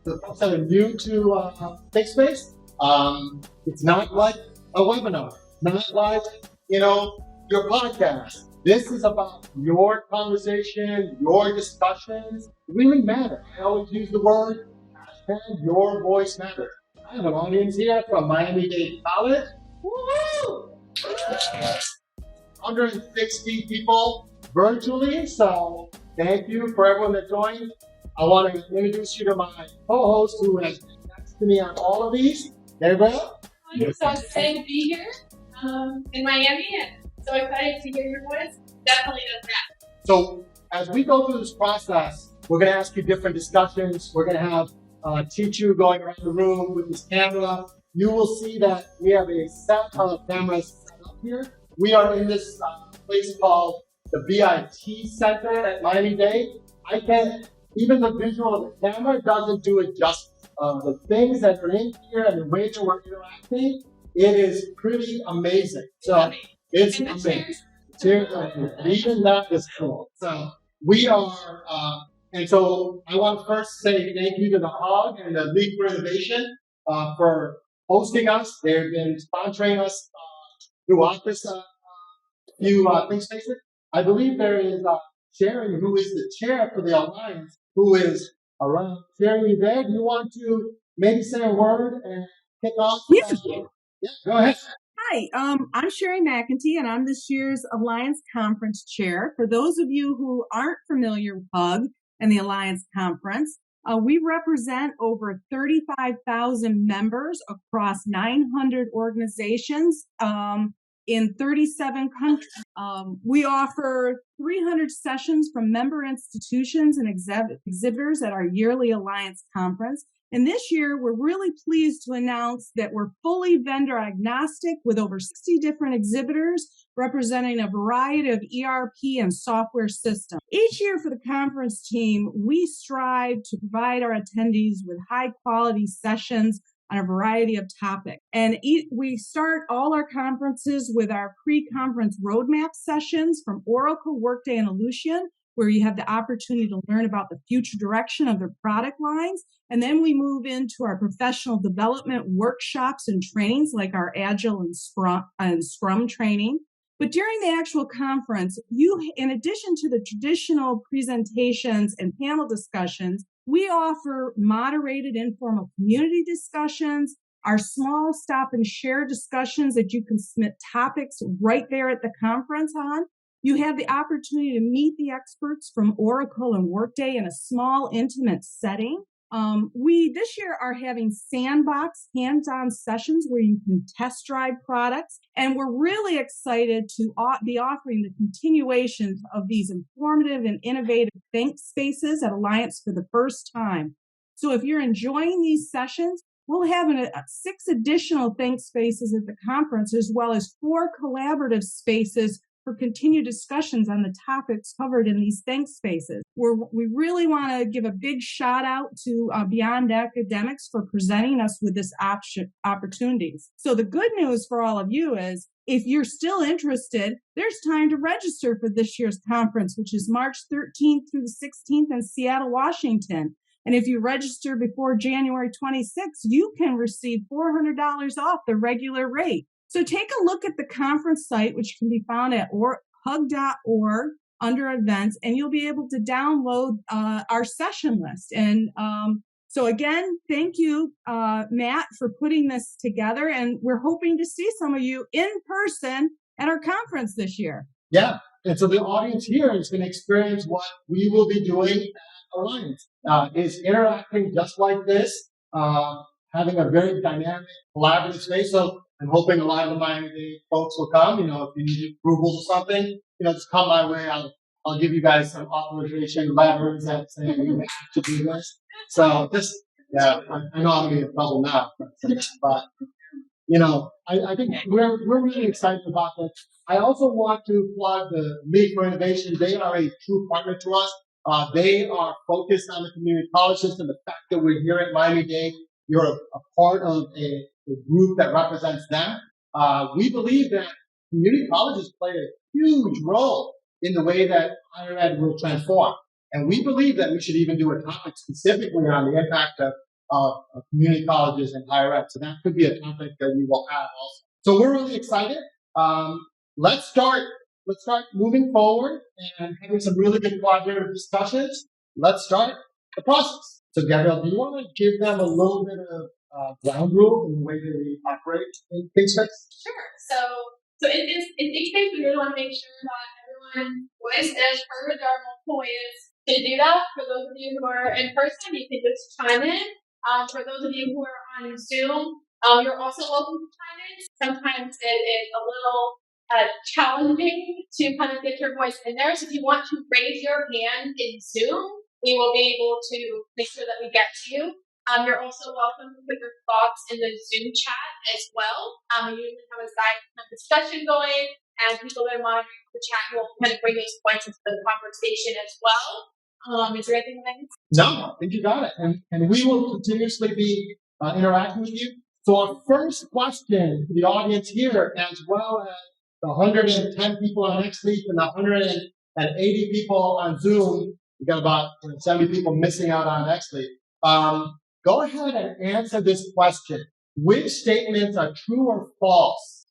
the folks that are new to ThinkSpace, it's not like a webinar, not like, your podcast. This is about your conversation, your discussions really matter. I always use the word, hashtag your voice matters. I have an audience here from Miami-Dade College. Woo! 160 people virtually, so thank you for everyone that joined. I want to introduce you to my co-host who has been next to me on all of these. Gabriel. I'm so excited to be here in Miami and so excited to hear your voice. Definitely does that. So as we go through this process, we're going to ask you different discussions. We're going to have teach you going around the room with this camera. You will see that we have a set of cameras set up here. We are in this place called the BIT Center at Miami-Dade. Even the visual of the camera doesn't do it justice. The things that are in here and the way that we're interacting, it is pretty amazing. So it's amazing. Even that is cool. So we are, and so I want to first say thank you to the HOG and the League for Innovation for hosting us. They've been sponsoring us throughout this few ThinkSpaces. I believe there is Sharon, who is the chair for the Alliance, who is around. Sharon, you there? Do you want to maybe say a word and kick off? Yeah, go ahead. Hi, I'm Sherry McEntee, and I'm this year's Alliance Conference Chair. For those of you who aren't familiar with HUG and the Alliance Conference, we represent over 35,000 members across 900 organizations in 37 countries. We offer 300 sessions from member institutions and exhibitors at our yearly Alliance Conference. And this year, we're really pleased to announce that we're fully vendor agnostic with over 60 different exhibitors representing a variety of ERP and software systems. Each year for the conference team, we strive to provide our attendees with high quality sessions on a variety of topics. And we start all our conferences with our pre-conference roadmap sessions from Oracle, Workday, and Ellucian, where you have the opportunity to learn about the future direction of their product lines. And then we move into our professional development workshops and trainings like our Agile and Scrum training. But during the actual conference, in addition to the traditional presentations and panel discussions, we offer moderated informal community discussions, our small stop and share discussions that you can submit topics right there at the conference on. You have the opportunity to meet the experts from Oracle and Workday in a small, intimate setting. We this year are having sandbox hands-on sessions where you can test drive products. And we're really excited to be offering the continuations of these informative and innovative ThinkSpaces at Alliance for the first time. So if you're enjoying these sessions, we'll have 6 additional ThinkSpaces at the conference, as well as 4 collaborative spaces for continued discussions on the topics covered in these ThinkSpaces. We really want to give a big shout out to Beyond Academics for presenting us with this opportunities. So the good news for all of you is, if you're still interested, there's time to register for this year's conference, which is March 13th through the 16th in Seattle, Washington. And if you register before January 26th, you can receive $400 off the regular rate. So take a look at the conference site, which can be found at hug.org under events, and you'll be able to download our session list. And so again, thank you, Matt, for putting this together. And we're hoping to see some of you in person at our conference this year. Yeah. And so the audience here is going to experience what we will be doing at Alliance. Is interacting just like this, having a very dynamic, collaborative space. So I'm hoping a lot of the Miami-Dade folks will come. If you need approvals or something, just come my way. I'll give you guys some authorization letters that say you have to do this. So I know I'm going to be in trouble now, but I think we're really excited about this. I also want to plug the League for Innovation. They are a true partner to us. They are focused on the community college system. The fact that we're here at Miami-Dade, you're a part of a group that represents them. We believe that community colleges play a huge role in the way that higher ed will transform. And we believe that we should even do a topic specifically on the impact of of community colleges and higher ed. So that could be a topic that we will have also. So we're really excited. Let's start moving forward and having some really good collaborative discussions. Let's start the process. So Gabrielle, do you want to give them a little bit of ground rule in the way that we operate in ThinkSpace? Sure. So in ThinkSpace, we really want to make sure that everyone's voice is heard. There are multiple ways to do that. For those of you who are in person, you can just chime in. For those of you who are on Zoom, you're also welcome to chime in. Sometimes it is a little challenging to kind of get your voice in there. So if you want to raise your hand in Zoom, we will be able to make sure that we get to you. You're also welcome to put your thoughts in the Zoom chat as well. We usually have a side discussion going, and people that are monitoring the chat will kind of bring those points into the conversation as well. Is there anything that I can say? No, I think you got it. And we will continuously be interacting with you. So our first question to the audience here, as well as the 110 people on next week and the 180 people on Zoom, we got about 70 people missing out on next week. Go ahead and answer this question. Which statements are true or false?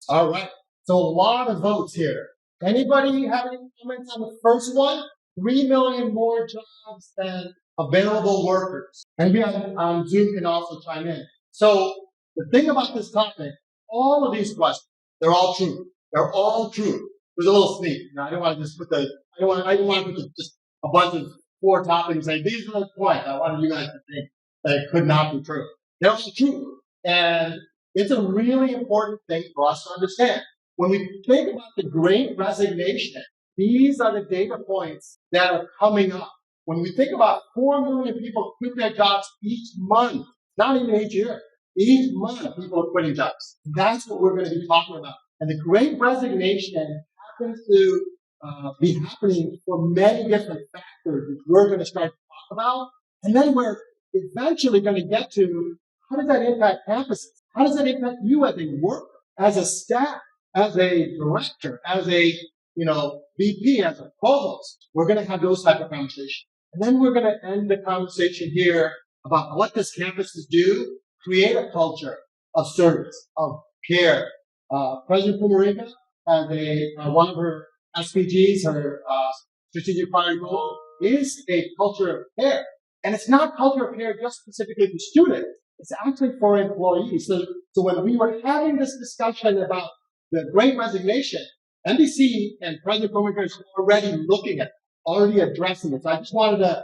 All right. So a lot of votes here. Anybody have any comments on the first one? 3 million more jobs than available workers. Anybody on Zoom can also chime in. So the thing about this topic, all of these questions, they're all true. They're all true. There's a little sneak. I don't want to just put I don't want to put just a bunch of 4 topics and say, these are the points. I wanted you guys to think that it could not be true. They're all true. And it's a really important thing for us to understand. When we think about the Great Resignation, these are the data points that are coming up. When we think about 4 million people quit their jobs each month, not even each year, each month people are quitting jobs. That's what we're going to be talking about. And the Great Resignation happens to be happening for many different factors, which we're going to start to talk about. And then we're eventually going to get to how does that impact campuses? How does that impact you as a worker, as a staff, as a director, as a VP, as a provost? We're going to have those type of conversations. And then we're going to end the conversation here about what does campuses do? Create a culture of service, of care. President Pumarica has one of her SPGs, her strategic priority goal, is a culture of care. And it's not culture of care just specifically for students. It's actually for employees. So when we were having this discussion about the Great Resignation, NBC and President Pumarica is already looking at it, already addressing it. So I just wanted to, I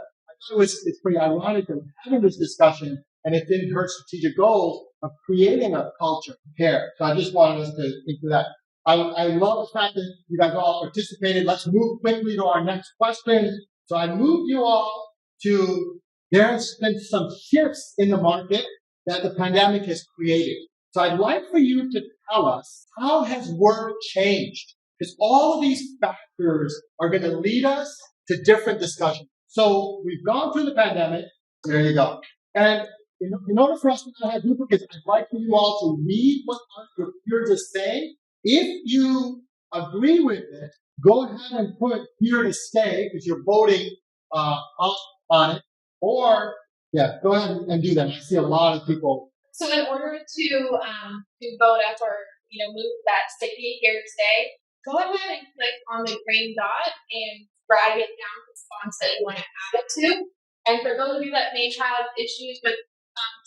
thought it's pretty ironic that we're having this discussion and it's in her strategic goals of creating a culture of care. So I just wanted us to think of that. I love the fact that you guys all participated. Let's move quickly to our next question. So I moved you all to, there's been some shifts in the market that the pandemic has created. So I'd like for you to tell us, how has work changed? Because all of these factors are going to lead us to different discussions. So we've gone through the pandemic. There you go. And in order for us to not have duplicates, I'd like for you all to read what your peers are saying. If you agree with it, go ahead and put here to stay because you're voting up on it. Or, yeah, go ahead and do that. I see a lot of people. So in order to vote up or move that sticky here to stay, go ahead and click on the green dot and drag it down to the response that you want to add it to. And for those of you that may have issues with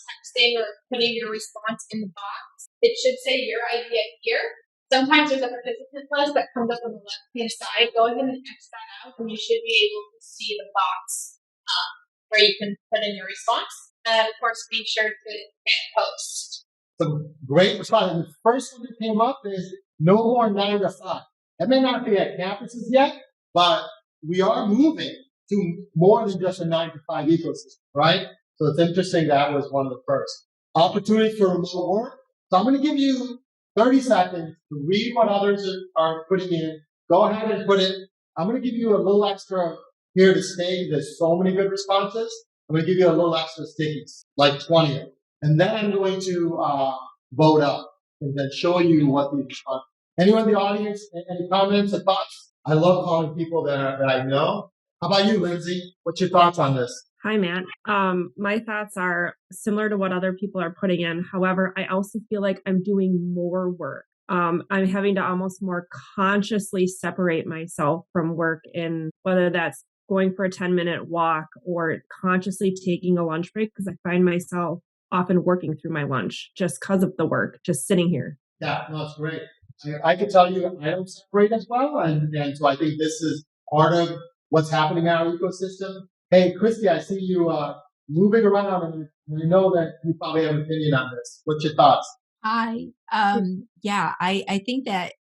texting or putting your response in the box, it should say your idea here. Sometimes there's a participant list that comes up on the left-hand side. Go ahead and X that out, and you should be able to see the box where you can put in your response. And of course, be sure to hit post. Some great response. And the first one that came up is no more 9 to 5. That may not be at campuses yet, but we are moving to more than just a 9 to 5 ecosystem, right? So it's interesting that was one of the first. Opportunity for remote work. So I'm going to give you 30 seconds to read what others are putting in. Go ahead and put it. I'm going to give you a little extra here to stay. There's so many good responses. I'm going to give you a little extra stickies, like 20 of them. And then I'm going to vote up and then show you what the response. Anyone in the audience, any comments or thoughts? I love calling people that I know. How about you, Lindsay? What's your thoughts on this? Hi, Matt. My thoughts are similar to what other people are putting in. However, I also feel like I'm doing more work. I'm having to almost more consciously separate myself from work, in whether that's going for a 10-minute walk or consciously taking a lunch break, because I find myself often working through my lunch just because of the work, just sitting here. Yeah, no, it's great. I can tell you I don't separate as well, and so I think this is part of what's happening in our ecosystem. Hey, Christy, I see you moving around, and I know that you probably have an opinion on this. What's your thoughts? Hi. Yeah, I think that,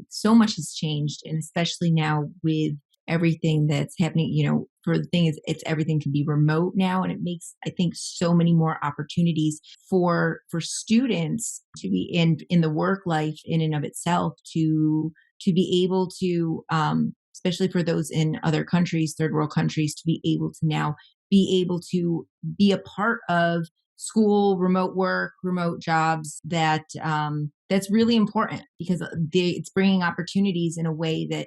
so much has changed, and especially now with everything that's happening, for the thing is, it's everything can be remote now, and it makes, I think, so many more opportunities for students to be in the work life in and of itself, to be able to, especially for those in other countries, third world countries, to be able to now be a part of school, remote work, remote jobs, that's really important, because it's bringing opportunities in a way that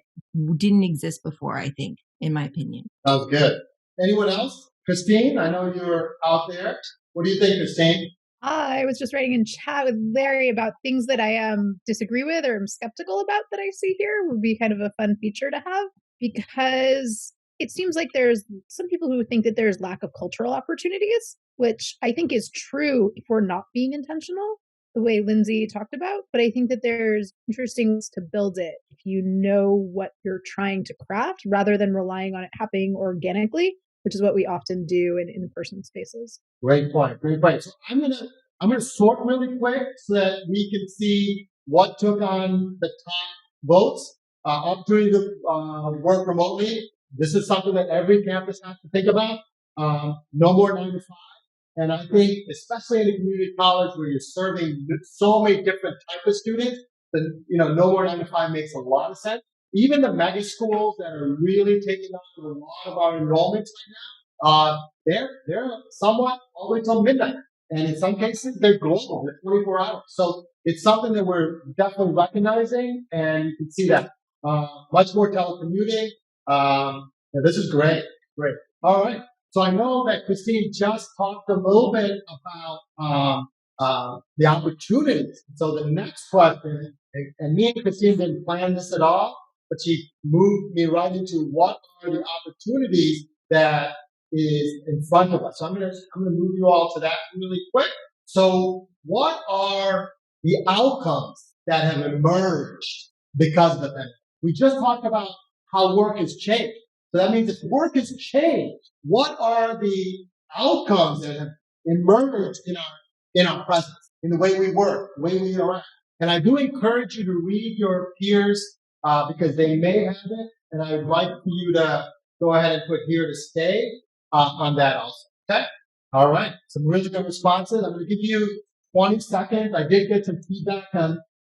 didn't exist before, I think, in my opinion. Sounds good. Anyone else? Christine, I know you're out there. What do you think, Christine? I was just writing in chat with Larry about things that I disagree with or am skeptical about that I see here. Would be kind of a fun feature to have, because it seems like there's some people who think that there's lack of cultural opportunities, which I think is true if we're not being intentional, the way Lindsay talked about. But I think that there's interesting ways to build it if you know what you're trying to craft, rather than relying on it happening organically, which is what we often do in in-person spaces. Great point. Great point. So I'm gonna sort really quick so that we can see what took on the top votes. Opportunity to work remotely. This is something that every campus has to think about. No more 9 to 5. And I think, especially in a community college where you're serving so many different types of students, then, no more 9 to 5 makes a lot of sense. Even the mega schools that are really taking on a lot of our enrollments right now, they're somewhat all the way till midnight. And in some cases, they're global, they're 24 hours. So it's something that we're definitely recognizing, and you can see that. Much more telecommuting. This is great. Great. All right. So I know that Christine just talked a little bit about the opportunities. So the next question, and me and Christine didn't plan this at all, but she moved me right into what are the opportunities that is in front of us. So I'm gonna move you all to that really quick. So what are the outcomes that have emerged because of the pandemic? We just talked about how work has changed. So that means if work has changed, what are the outcomes that have emerged in our presence, in the way we work, the way we interact? And I do encourage you to read your peers because they may have it, and I would like for you to go ahead and put here to stay on that also. Okay? All right. Some really good responses. I'm going to give you 20 seconds. I did get some feedback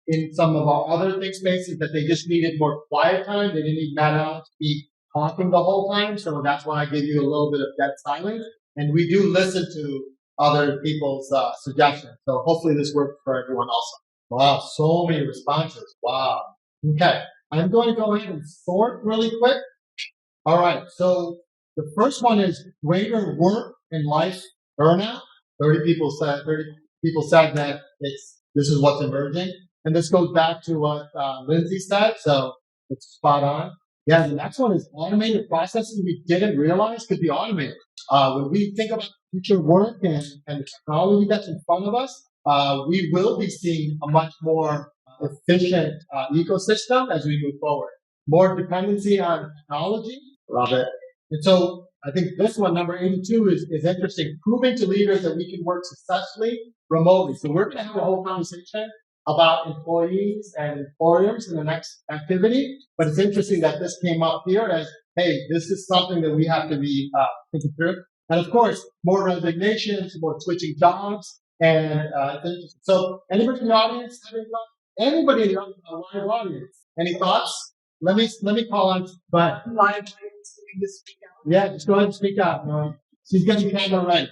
in some of our other ThinkSpaces that they just needed more quiet time. They didn't need Matt Allen to be talking the whole time. So that's why I gave you a little bit of dead silence. And we do listen to other people's suggestions. So hopefully this works for everyone also. Wow, so many responses. Wow. Okay. I'm going to go ahead and sort really quick. All right. So the first one is greater work and life burnout. 30 people said that this is what's emerging. And this goes back to what Lindsay said, so it's spot on. Yeah, the next one is automated processes we didn't realize could be automated. When we think about future work and the technology that's in front of us, we will be seeing a much more efficient ecosystem as we move forward. More dependency on technology. Love it. And so I think this one, number 82, is interesting. Proving to leaders that we can work successfully remotely. So we're going to have a whole conversation about employees and employers in the next activity. But it's interesting that this came up here as, hey, this is something that we have to be thinking through. And of course, more resignations, more switching jobs. And so anybody in the audience have any thoughts? Anybody in the live audience? Any thoughts? Let me call on, but yeah, just go ahead and speak out. She's getting the camera ready.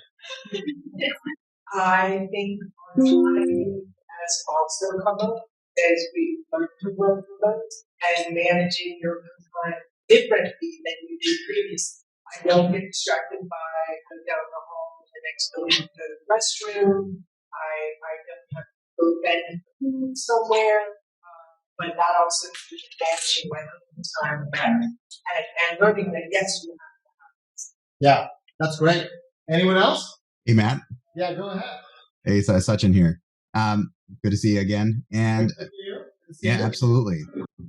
I think autonomy has also come up, as we learn to work with those and managing your own time differently than you did previously. I don't get distracted by going down the hall to the next building to go to the restroom. I don't have to go bend and food somewhere. But that also is managing my own time better and learning that yes, you have. Yeah, that's great. Anyone else? Hey, Matt. Yeah, go ahead. Hey, so Sachin here. Good to see you again. And Good to see you. Good to see yeah, you. absolutely.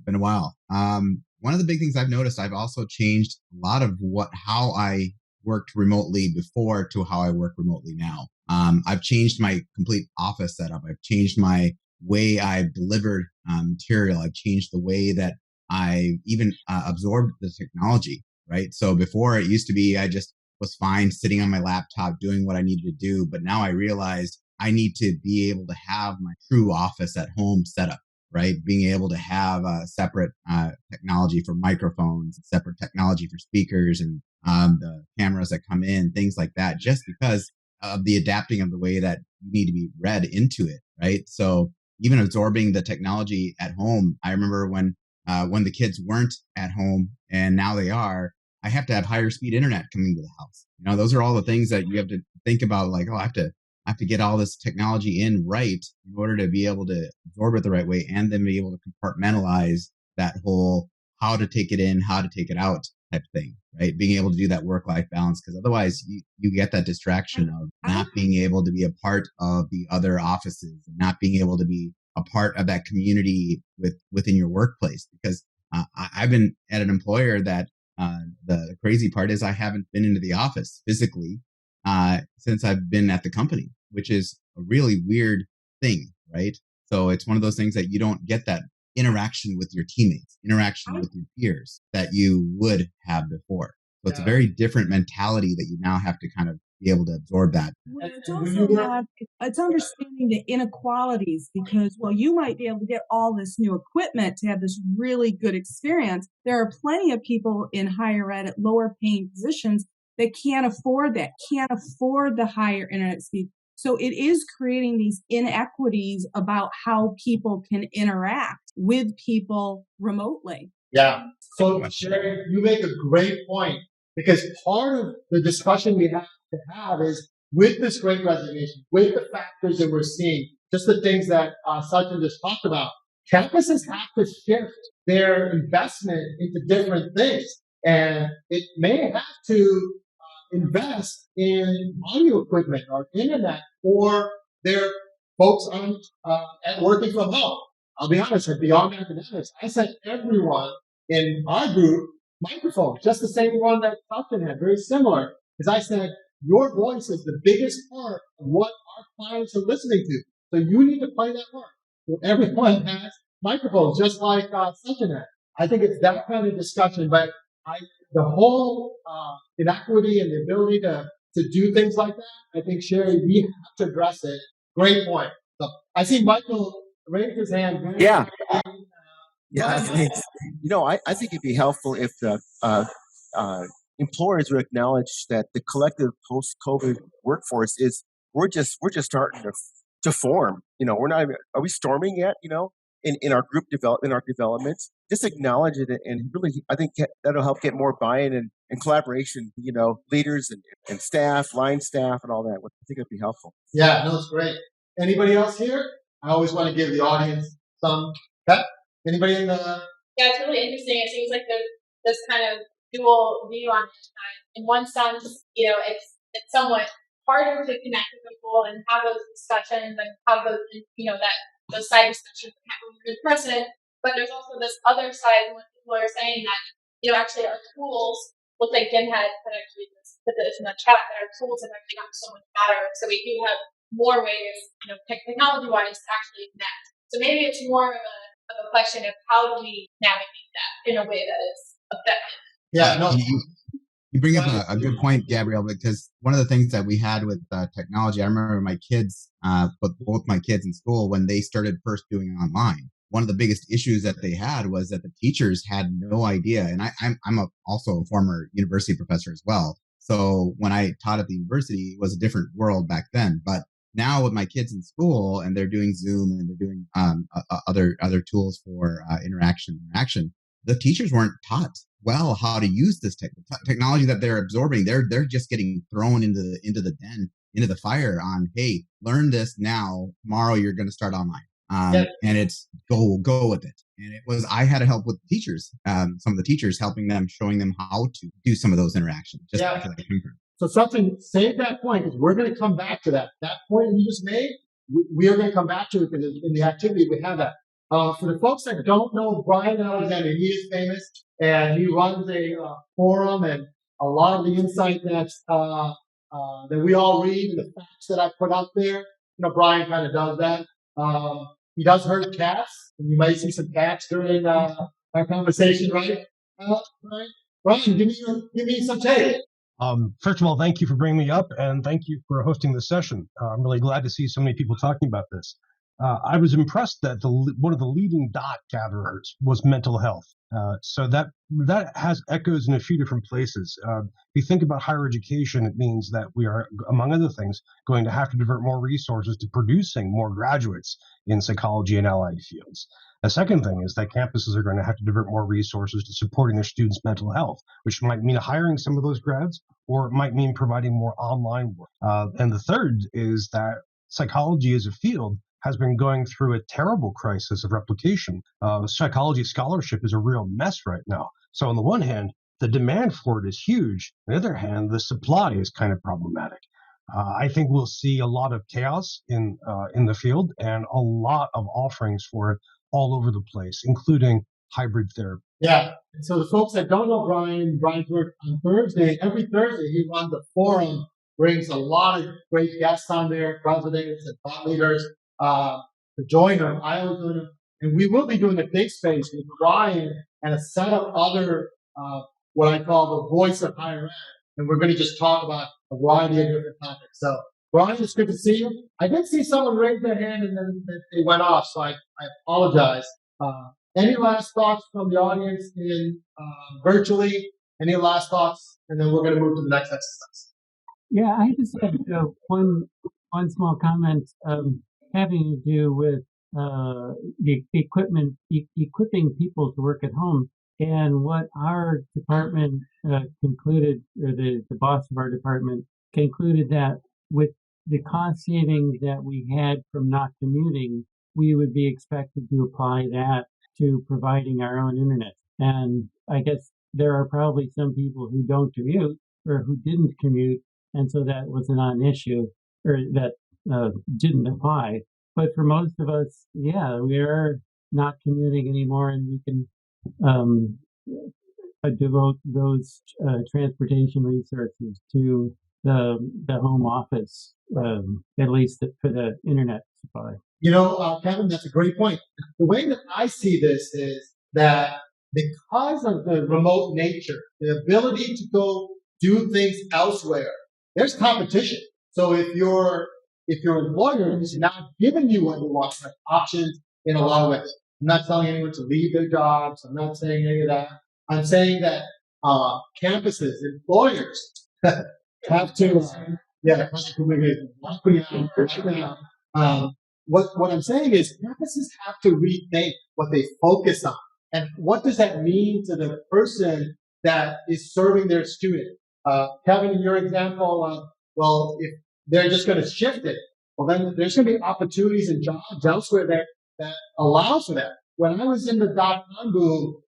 Been a while. One of the big things I've noticed, I've also changed a lot of how I worked remotely before to how I work remotely now. I've changed my complete office setup. I've changed my way I've delivered material. I've changed the way that I even absorbed the technology, right? So before it used to be, I just was fine sitting on my laptop doing what I needed to do. But now I realized I need to be able to have my true office at home set up, right? Being able to have a separate technology for microphones, separate technology for speakers and the cameras that come in, things like that, just because of the adapting of the way that you need to be read into it, right? So even absorbing the technology at home, I remember when the kids weren't at home and now they are, I have to have higher speed internet coming to the house. You know, those are all the things that you have to think about. Like, oh, I have to get all this technology in right in order to be able to absorb it the right way and then be able to compartmentalize that whole how to take it in, how to take it out type thing, right? Being able to do that work-life balance, because otherwise you get that distraction of not being able to be a part of the other offices and not being able to be a part of that community within your workplace. Because I've been at an employer that the crazy part is I haven't been into the office physically since I've been at the company, which is a really weird thing, right? So it's one of those things that you don't get that interaction with your teammates, interaction with your peers that you would have before. So it's a very different mentality that you now have to kind of be able to absorb that. Well, it's also not, it's understanding the inequalities because while you might be able to get all this new equipment to have this really good experience, there are plenty of people in higher ed at lower paying positions that can't afford that, can't afford the higher internet speed. So it is creating these inequities about how people can interact with people remotely. Yeah. So Sherry, you make a great point because part of the discussion we have to have is with this great resignation, with the factors that we're seeing, just the things that Sachin just talked about, campuses have to shift their investment into different things. And it may have to invest in audio equipment or internet for their folks on at working from home. I'll be honest, at Beyond Academics, I sent everyone in our group microphones, just the same one that Sachin had, very similar. Because I said, your voice is the biggest part of what our clients are listening to. So you need to play that part. So everyone has microphones, just like Sachin had. I think it's that kind of discussion, but the whole inequity and the ability to do things like that, I think, Sherry, we have to address it. Great point. So I see Michael raise his hand. Yeah. Yeah, thanks. I think it'd be helpful if the employers would acknowledge that the collective post-COVID workforce is we're just starting to form. We're not even, are we storming yet? In our group developments, just acknowledge it and really, I think that'll help get more buy-in and collaboration. Leaders and staff, line staff, and all that. I think it'd be helpful. Yeah, no, it's great. Anybody else here? I always want to give the audience some. Anybody in the? Yeah, it's really interesting. It seems like there's this kind of dual view on it. In one sense, it's somewhat harder to connect with people and have those discussions and have those, those side discussions that happen in person. But there's also this other side when people are saying that, actually our tools, looks like Jim had actually put this in the chat, that our tools have actually gotten so much better. So we do have more ways, technology-wise to actually connect. So maybe it's more of a question of how do we navigate that in a way that is effective. Yeah, no. You bring up a good point, Gabrielle, because one of the things that we had with technology, I remember my kids, both my kids in school, when they started first doing it online, one of the biggest issues that they had was that the teachers had no idea. And I'm also a former university professor as well. So when I taught at the university, it was a different world back then. But Now with my kids in school and they're doing Zoom and they're doing other tools for interaction, the teachers weren't taught well how to use this technology that they're absorbing. They're just getting thrown into the fire on, hey, learn this now. Tomorrow you're going to start online. And it's go with it. And it was, I had to help with teachers, some of the teachers, helping them, showing them how to do some of those interactions. Just because I came from. So something, save that point, because we're going to come back to that. That point you just made, we are going to come back to it because in the activity we have that. For the folks that don't know Brian Alexander, he is famous and he runs a forum, and a lot of the insight that we all read and the facts that I put out there, Brian kind of does that. He does herd cats, and you might see some cats during our conversation, right? Brian, give me some take. First of all, thank you for bringing me up, and thank you for hosting this session. I'm really glad to see so many people talking about this. I was impressed that one of the leading dot gatherers was mental health. So that has echoes in a few different places. If you think about higher education, it means that we are, among other things, going to have to divert more resources to producing more graduates in psychology and allied fields. The second thing is that campuses are going to have to divert more resources to supporting their students' mental health, which might mean hiring some of those grads, or it might mean providing more online work. And the third is that psychology as a field has been going through a terrible crisis of replication. Psychology scholarship is a real mess right now. So on the one hand, the demand for it is huge. On the other hand, the supply is kind of problematic. I think we'll see a lot of chaos in the field and a lot of offerings for it all over the place, including hybrid therapy. Yeah. And so the folks that don't know Brian's work on Thursday, every Thursday he runs a forum, brings a lot of great guests on there, presidents and thought leaders to join him. I always join him. And we will be doing a ThinkSpace with Brian and a set of other, what I call the voice of higher ed. And we're going to just talk about a variety of different topics. So, Brian, it's good to see you. I did see someone raise their hand and then they went off, so I apologize. Any last thoughts from the audience in virtually? Any last thoughts? And then we're going to move to the next exercise. Yeah, I just had one small comment having to do with the equipment, equipping people to work at home. And what our department concluded, or the boss of our department concluded, that with the cost savings that we had from not commuting, we would be expected to apply that to providing our own internet. And I guess there are probably some people who don't commute or who didn't commute, and so that was a non-issue, or that didn't apply. But for most of us, yeah, we are not commuting anymore, and we can devote those transportation resources to the home office, at least for the internet supply. Kevin, that's a great point. The way that I see this is that because of the remote nature, the ability to go do things elsewhere, there's competition. So if your employer is not giving you what you want, like options in a lot of ways. I'm not telling anyone to leave their jobs. I'm not saying any of that. I'm saying that campuses, employers have to, what I'm saying is campuses have to rethink what they focus on. And what does that mean to the person that is serving their student? Kevin, in your example, well, if they're just going to shift it, well, then there's going to be opportunities and jobs elsewhere that allows for that. When I was in the dot-com boom,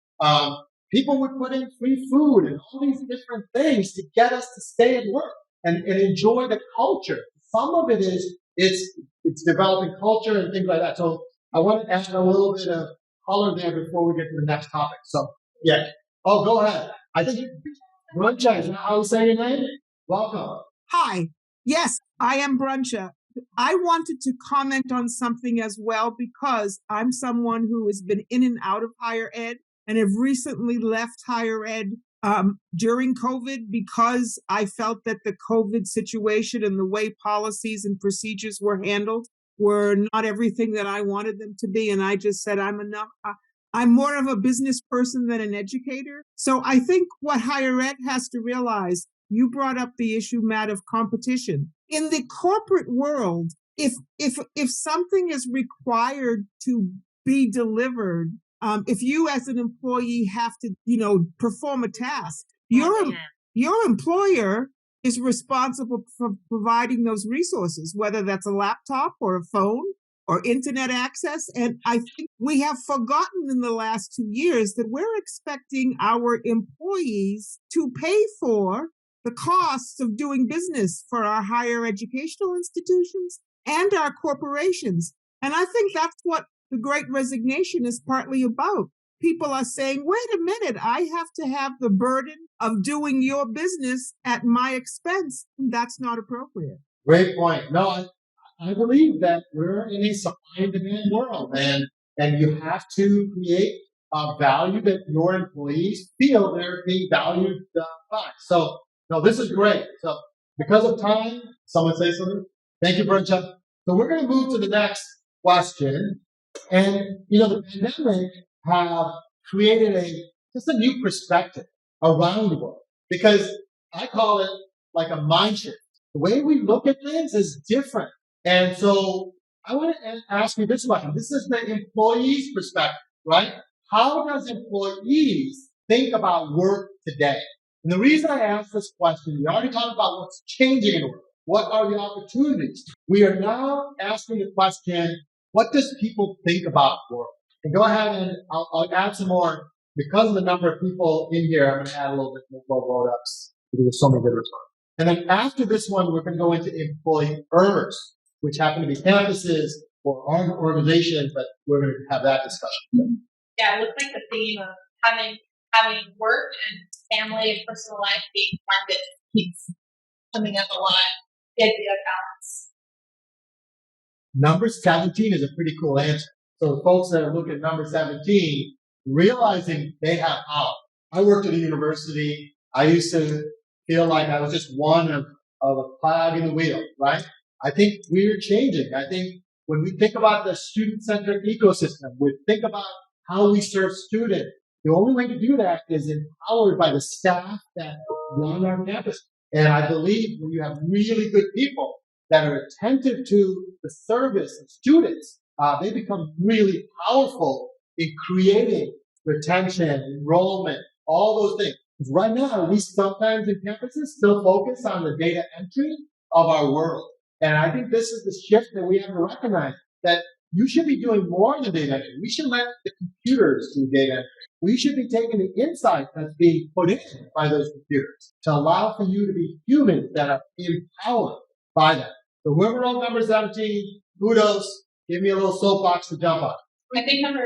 people would put in free food and all these different things to get us to stay at work and enjoy the culture. Some of it is it's developing culture and things like that. So I want to add a little bit of color there before we get to the next topic. So yeah. Oh, go ahead. I think Bruncha, is that how you say your name? Welcome. Hi. Yes, I am Bruncha. I wanted to comment on something as well, because I'm someone who has been in and out of higher ed and have recently left higher ed during COVID, because I felt that the COVID situation and the way policies and procedures were handled were not everything that I wanted them to be. And I just said, I'm more of a business person than an educator. So I think what higher ed has to realize, you brought up the issue, Matt, of competition. In the corporate world, if something is required to be delivered, if you as an employee have to, perform a task, your employer is responsible for providing those resources, whether that's a laptop or a phone or internet access. And I think we have forgotten in the last 2 years that we're expecting our employees to pay for the costs of doing business for our higher educational institutions and our corporations. And I think that's what the Great Resignation is partly about. People are saying, wait a minute, I have to have the burden of doing your business at my expense. That's not appropriate. Great point. No, I believe that we're in a supply and demand world, and you have to create value that your employees feel they're being valued by. So, no, this is great. So, because of time, someone say something? Thank you, Brencha. So we're going to move to the next question. And, the pandemic have created just a new perspective around the world, because I call it like a mind shift. The way we look at things is different. And so I want to ask you this question. This is the employee's perspective, right? How does employees think about work today? And the reason I ask this question, we already talked about what's changing in work. What are the opportunities? We are now asking the question, what does people think about work? And go ahead and I'll add some more. Because of the number of people in here, I'm going to add a little bit more vote-ups because there's so many good responses. And then after this one, we're going to go into employers, which happen to be campuses or organizations, but we're going to have that discussion. Yeah, it looks like the theme of having work and family and personal life being blended keeps coming up a lot. The idea of balance. Number 17 is a pretty cool answer. So the folks that look at number 17, realizing they have power. I worked at a university. I used to feel like I was just one of a cog in the wheel, right? I think we're changing. I think when we think about the student-centric ecosystem, we think about how we serve students, the only way to do that is empowered by the staff that run our campus. And I believe when you have really good people that are attentive to the service of students, they become really powerful in creating retention, enrollment, all those things. Because right now, we sometimes in campuses still focus on the data entry of our world. And I think this is the shift that we have to recognize, that you should be doing more than data entry. We should let the computers do data entry. We should be taking the insight that's being put in by those computers to allow for you to be humans that are empowered by that. So whoever wrote number 17, kudos. Give me a little soapbox to jump on. I think number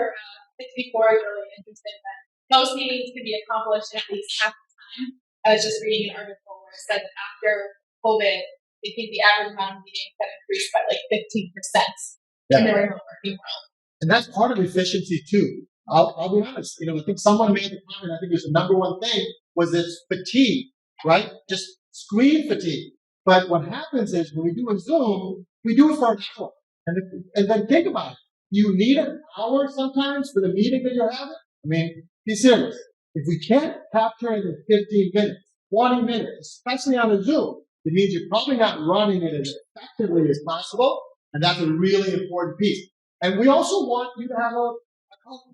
64 is really interesting, that most meetings can be accomplished in at least half the time. I was just reading an article where it said that after COVID, they think the average amount of meetings had increased by like 15% in the remote working world. And that's part of efficiency too. I'll be honest. I think someone made the comment. I think it was the number one thing was this fatigue, right? Just screen fatigue. But what happens is when we do a Zoom, we do it for an hour. And then think about it. You need an hour sometimes for the meeting that you're having? I mean, be serious. If we can't capture it in 15 minutes, 20 minutes, especially on a Zoom, it means you're probably not running it as effectively as possible. And that's a really important piece. And we also want you to have a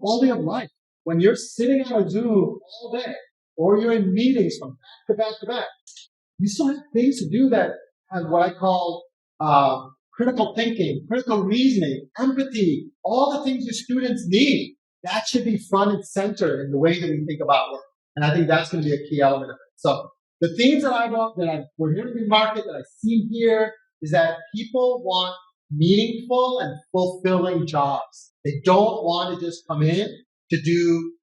quality of life. When you're sitting on a Zoom all day, or you're in meetings from back to back to back, you still have things to do that have what I call critical thinking, critical reasoning, empathy, all the things your students need. That should be front and center in the way that we think about work. And I think that's going to be a key element of it. So the themes that we're hearing in the market that I see here is that people want meaningful and fulfilling jobs. They don't want to just come in to do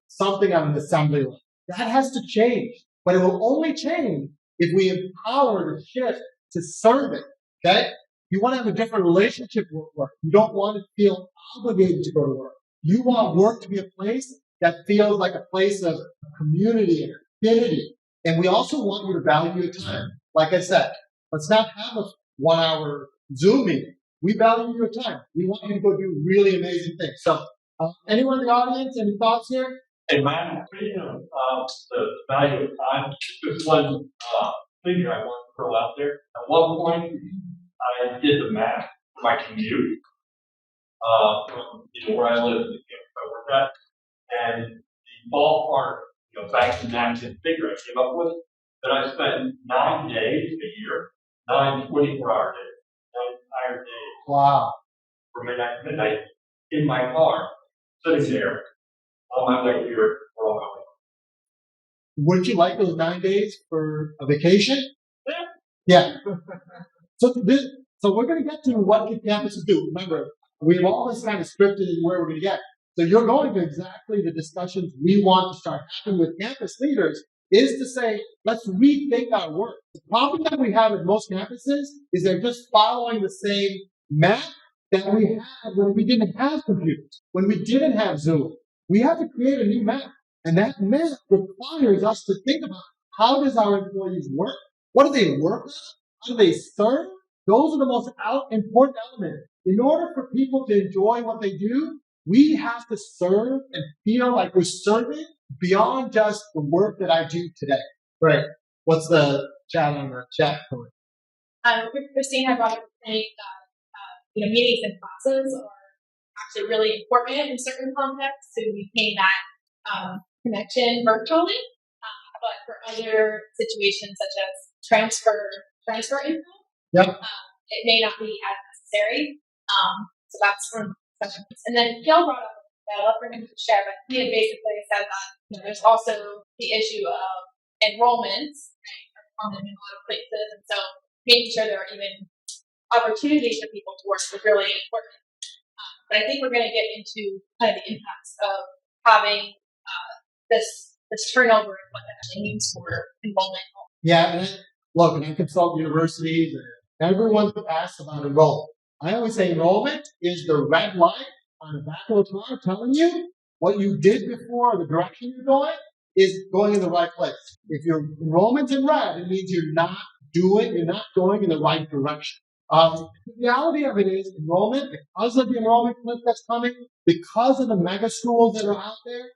something on an assembly line. That has to change. But it will only change if we empower the shift to serve it. Okay? You want to have a different relationship with work. You don't want to feel obligated to go to work. You want work to be a place that feels like a place of community and affinity. And we also want you to value your time. Like I said, let's not have a 1 hour Zoom meeting. We value your time. We want you to go do really amazing things. So, anyone in the audience, any thoughts here? In my opinion of the value of time, there's one figure I want to throw out there. At one point, I did the math for my commute, from where I live to the campus I work at, and the ballpark, back to napkin figure I came up with, that I spent 9 days a year, 9 24-hour days, 9 entire days Wow. from midnight to midnight in my car, sitting there on my way here for all my way. Wouldn't you like those 9 days for a vacation? Yeah. Yeah. So we're going to get to what can campuses do. Remember, we have all this kind of scripted in where we're going to get. So you're going to exactly the discussions we want to start having with campus leaders is to say, let's rethink our work. The problem that we have at most campuses is they're just following the same map that we had when we didn't have computers, when we didn't have Zoom. We have to create a new map. And that map requires us to think about how does our employees work? What do they work on? How do they serve? Those are the most important elements. In order for people to enjoy what they do, we have to serve and feel like we're serving beyond just the work that I do today. Right. What's the chat on the chat point? Christine had brought up saying that meetings and classes are actually really important in certain contexts to maintain that connection virtually. But for other situations such as transfer info, Yep. it may not be as necessary. So that's from session. And then Gail brought up that I'll bring him to share, but he had basically said that there's also the issue of enrollments, right, in a lot of places, and so making sure there are even opportunities for people to work is really important. But I think we're going to get into kind of the impacts of having this turnover and what that actually means for enrollment. Yeah, and look, and I consult universities, and everyone asks about enrollment. I always say enrollment is the red light on the back of the car telling you what you did before, the direction you're going, is going in the right place. If your enrollment's in red, it means you're not going in the right direction. The reality of it is enrollment, because of the enrollment cliff that's coming, because of the mega schools that are out there,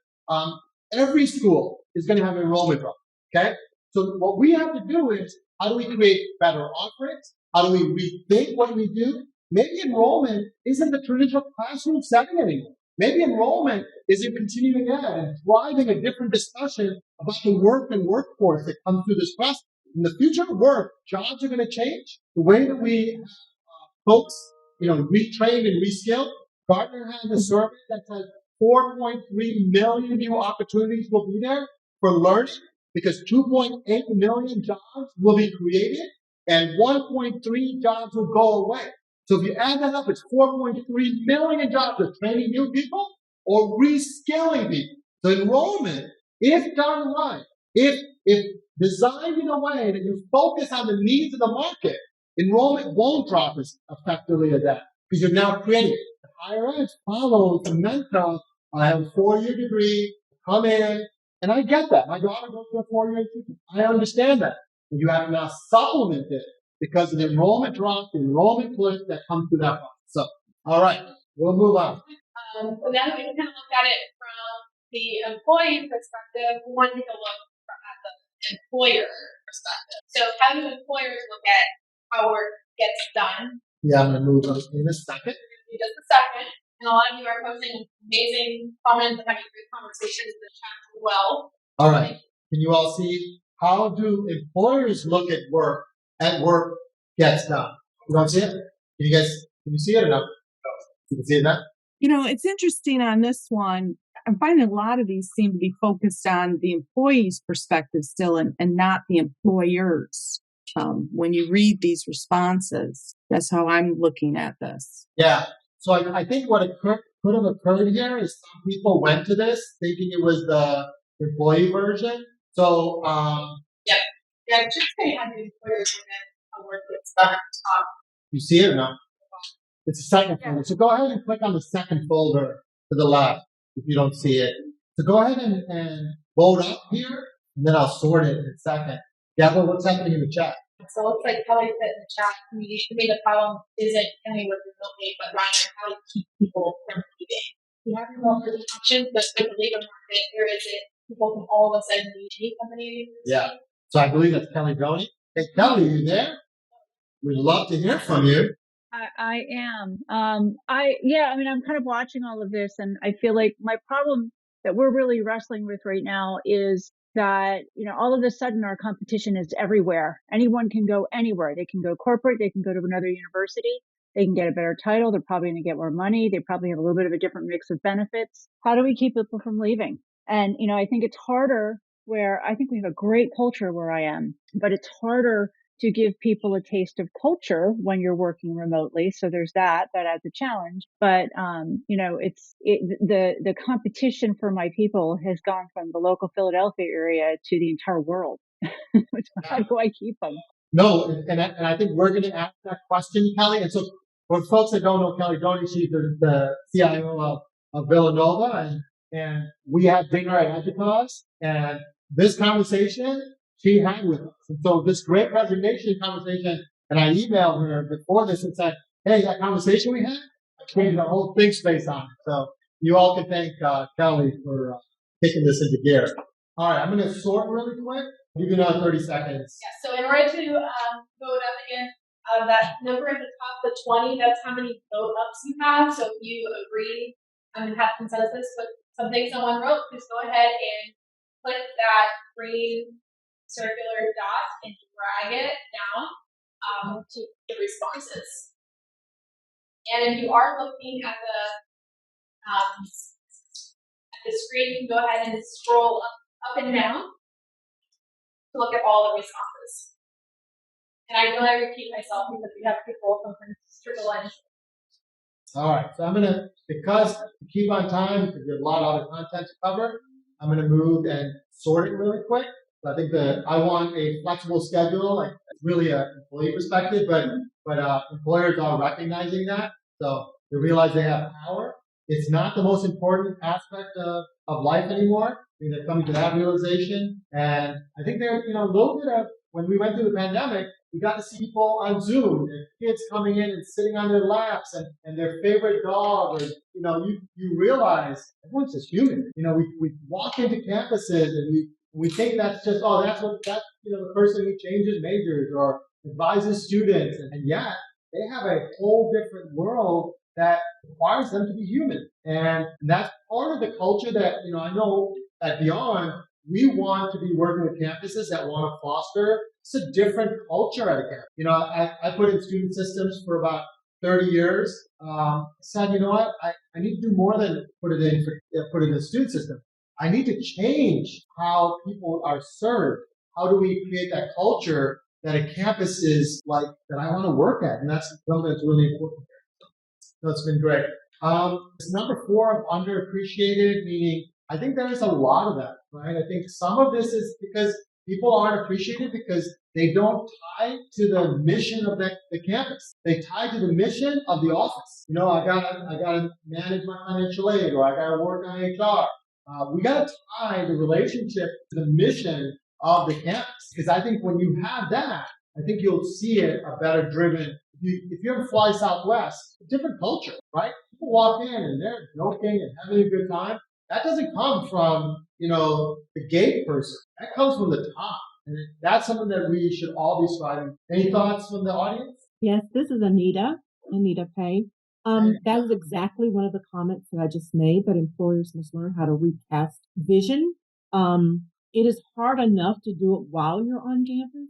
every school is going to have an enrollment drop. Okay? So what we have to do is, how do we create better offerings? How do we rethink what we do? Maybe enrollment isn't the traditional classroom setting anymore. Maybe enrollment is in continuing ed and driving a different discussion about the work and workforce that comes through this process. In the future of work, jobs are going to change. The way that we have folks, retrained and reskilled. Gartner has a survey that says 4.3 million new opportunities will be there for learning because 2.8 million jobs will be created and 1.3 jobs will go away. So if you add that up, it's 4.3 million jobs of training new people or reskilling people. So enrollment, if done right, if designed in a way that you focus on the needs of the market, enrollment won't drop as effectively as that because you're now creating it. The higher ed follows the mentor. I have a 4-year degree, come in, and I get that. My daughter goes to a 4-year institution. I understand that. And you have now supplemented because of the enrollment drop, the enrollment cliff that comes through that process. So, all right, we'll move on. So now we can kind of look at it from the employee perspective. We want to take a look at the employer perspective. So how do employers look at how work gets done? Yeah, I'm going to move on in a second. Just a second. And a lot of you are posting amazing comments and having great conversations in the chat as well. All right. Can you all see how do employers look at work gets done? You don't see it? Can you see it or no? You can see it now? It's interesting on this one. I'm finding a lot of these seem to be focused on the employee's perspective still and not the employers. When you read these responses, that's how I'm looking at this. Yeah. So I think what could have occurred here is some people went to this thinking it was the employee version. So, Yeah, just say how the employers look at how work gets done. You see it or no? It's a second folder. So go ahead and click on the second folder to the left if you don't see it. So go ahead and load up here, and then I'll sort it in a second. Yeah, but what's happening in the chat? So it looks like Kelly put in the chat, to me the problem isn't can we work remotely, but rather how to keep people from leaving. We have remote working options, but with the labor market, there isn't people can all of a sudden leave any company. Yeah. So I believe that's Kelly Brony. Hey, Kelly, are you there? We'd love to hear from you. I am. I mean, I'm kind of watching all of this, and I feel like my problem that we're really wrestling with right now is that, all of a sudden our competition is everywhere. Anyone can go anywhere. They can go corporate. They can go to another university. They can get a better title. They're probably going to get more money. They probably have a little bit of a different mix of benefits. How do we keep people from leaving? And, I think it's harder where I think we have a great culture where I am, but it's harder to give people a taste of culture when you're working remotely. So there's that adds a challenge. But, the competition for my people has gone from the local Philadelphia area to the entire world. How do I keep them? No, and I think we're going to ask that question, Kelly. And so for folks that don't know Kelly Doty, she's the CIO of Villanova, and we had dinner at Educause, and this conversation she had with us. And so this Great Resignation conversation, and I emailed her before this and said, hey, that conversation we had, I created a whole ThinkSpace on it. So you all can thank Kelly for taking this into gear. All right, I'm going to sort really quick. Give you another 30 seconds. Yeah, so in order to vote up again, that number at the top, the 20, that's how many vote ups you have. So if you agree and have consensus with something someone wrote, just go ahead and click that green circular dot and drag it down to the responses. And if you are looking at the screen, you can go ahead and scroll up and down to look at all the responses. And I know I repeat myself because we have people from triple N. All right, so I'm gonna, because to keep on time, because there's a lot of other content to cover, I'm gonna move and sort it really quick. So I think that I want a flexible schedule, like it's really an employee perspective, but employers are recognizing that. So they realize they have power. It's not the most important aspect of life anymore. I think they're coming to that realization. And I think they're, a little bit of, when we went through the pandemic, we got to see people on Zoom and kids coming in and sitting on their laps and their favorite dog, or, you realize everyone's just human. We walk into campuses and we think that's just, the person who changes majors or advises students. And yet they have a whole different world that requires them to be human. And that's part of the culture that, I know at Beyond, we want to be working with campuses that want to foster it's a different culture at a campus. I put in student systems for about 30 years. Said, you know what? I need to do more than put it in a student system. I need to change how people are served. How do we create that culture that a campus is like that I want to work at? And that's something that's really important. So it's been great. Number 4 of underappreciated, meaning I think there is a lot of that, right? I think some of this is because people aren't appreciated because they don't tie to the mission of the campus. They tie to the mission of the office. I gotta manage my financial aid, or I gotta work on HR. We gotta tie the relationship to the mission of the campus, because I think when you have that, I think you'll see it a better driven. If you ever fly Southwest, a different culture, right? People walk in and they're joking and having a good time. That doesn't come from, the gate person. That comes from the top. And that's something that we should all be striving. Any thoughts from the audience? Yes, this is Anita Pay. That was exactly one of the comments that I just made, that employers must learn how to recast vision. It is hard enough to do it while you're on campus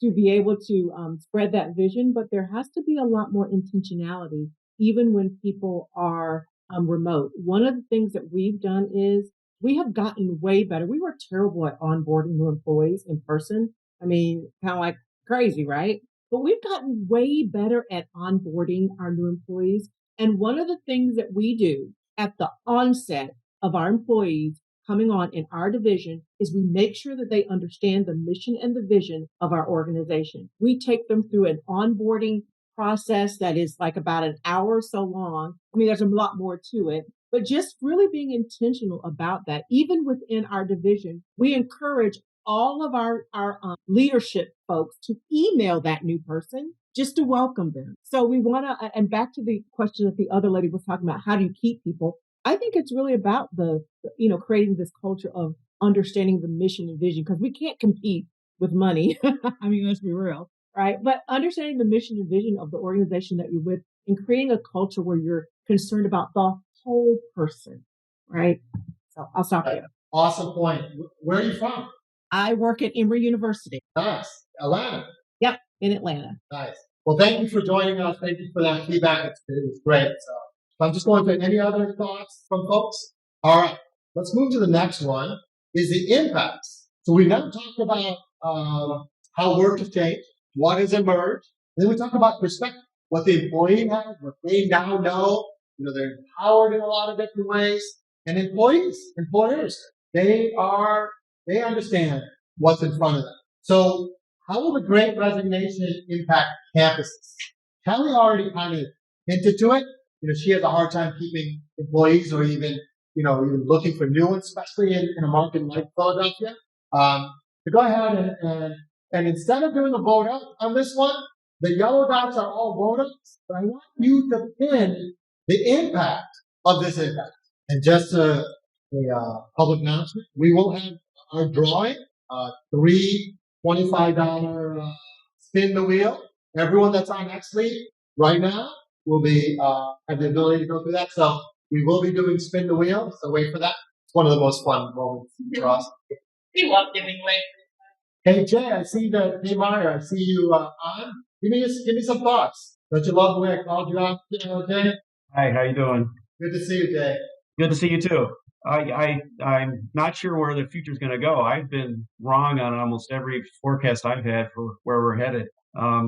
to be able to spread that vision, but there has to be a lot more intentionality, even when people are remote. One of the things that we've done is we have gotten way better. We were terrible at onboarding new employees in person. I mean, kind of like crazy, right? But we've gotten way better at onboarding our new employees. And one of the things that we do at the onset of our employees coming on in our division is we make sure that they understand the mission and the vision of our organization. We take them through an onboarding process that is like about an hour or so long. I mean, there's a lot more to it, but just really being intentional about that. Even within our division, we encourage all of our leadership folks to email that new person just to welcome them. So we want to, and back to the question that the other lady was talking about, how do you keep people? I think it's really about creating this culture of understanding the mission and vision, because we can't compete with money. I mean, let's be real. right? But understanding the mission and vision of the organization that you're with and creating a culture where you're concerned about the whole person, right? So I'll stop there. Awesome point. Where are you from? I work at Emory University. Nice. Atlanta. Yep, in Atlanta. Nice. Well, thank you for joining us. Thank you for that feedback. It was great. So I'm just going to any other thoughts from folks. All right. Let's move to the next one. Is the impacts. So we now talked about how work has changed, what has emerged. Then we talk about perspective, what the employee has, what they now know. They're empowered in a lot of different ways. And employers, they understand what's in front of them. So how will the Great Resignation impact campuses? Kelly already kind of hinted to it. She has a hard time keeping employees or even looking for new ones, especially in a market like Philadelphia. So go ahead and instead of doing a vote up on this one, the yellow dots are all vote ups, but I want you to pin the impact of this impact. And just a public announcement, we will have our drawing, 3 $25 spin the wheel. Everyone that's on Xlead right now will be have the ability to go through that. So we will be doing spin the wheel. So wait for that. It's one of the most fun moments for us. We love giving away. Hey Jay, I see that. Hey Meyer, I see you on. Give me some thoughts. Don't you love the way I called you out? Okay. Hi, how you doing? Good to see you, Jay. Good to see you too. I'm not sure where the future's going to go. I've been wrong on almost every forecast I've had for where we're headed.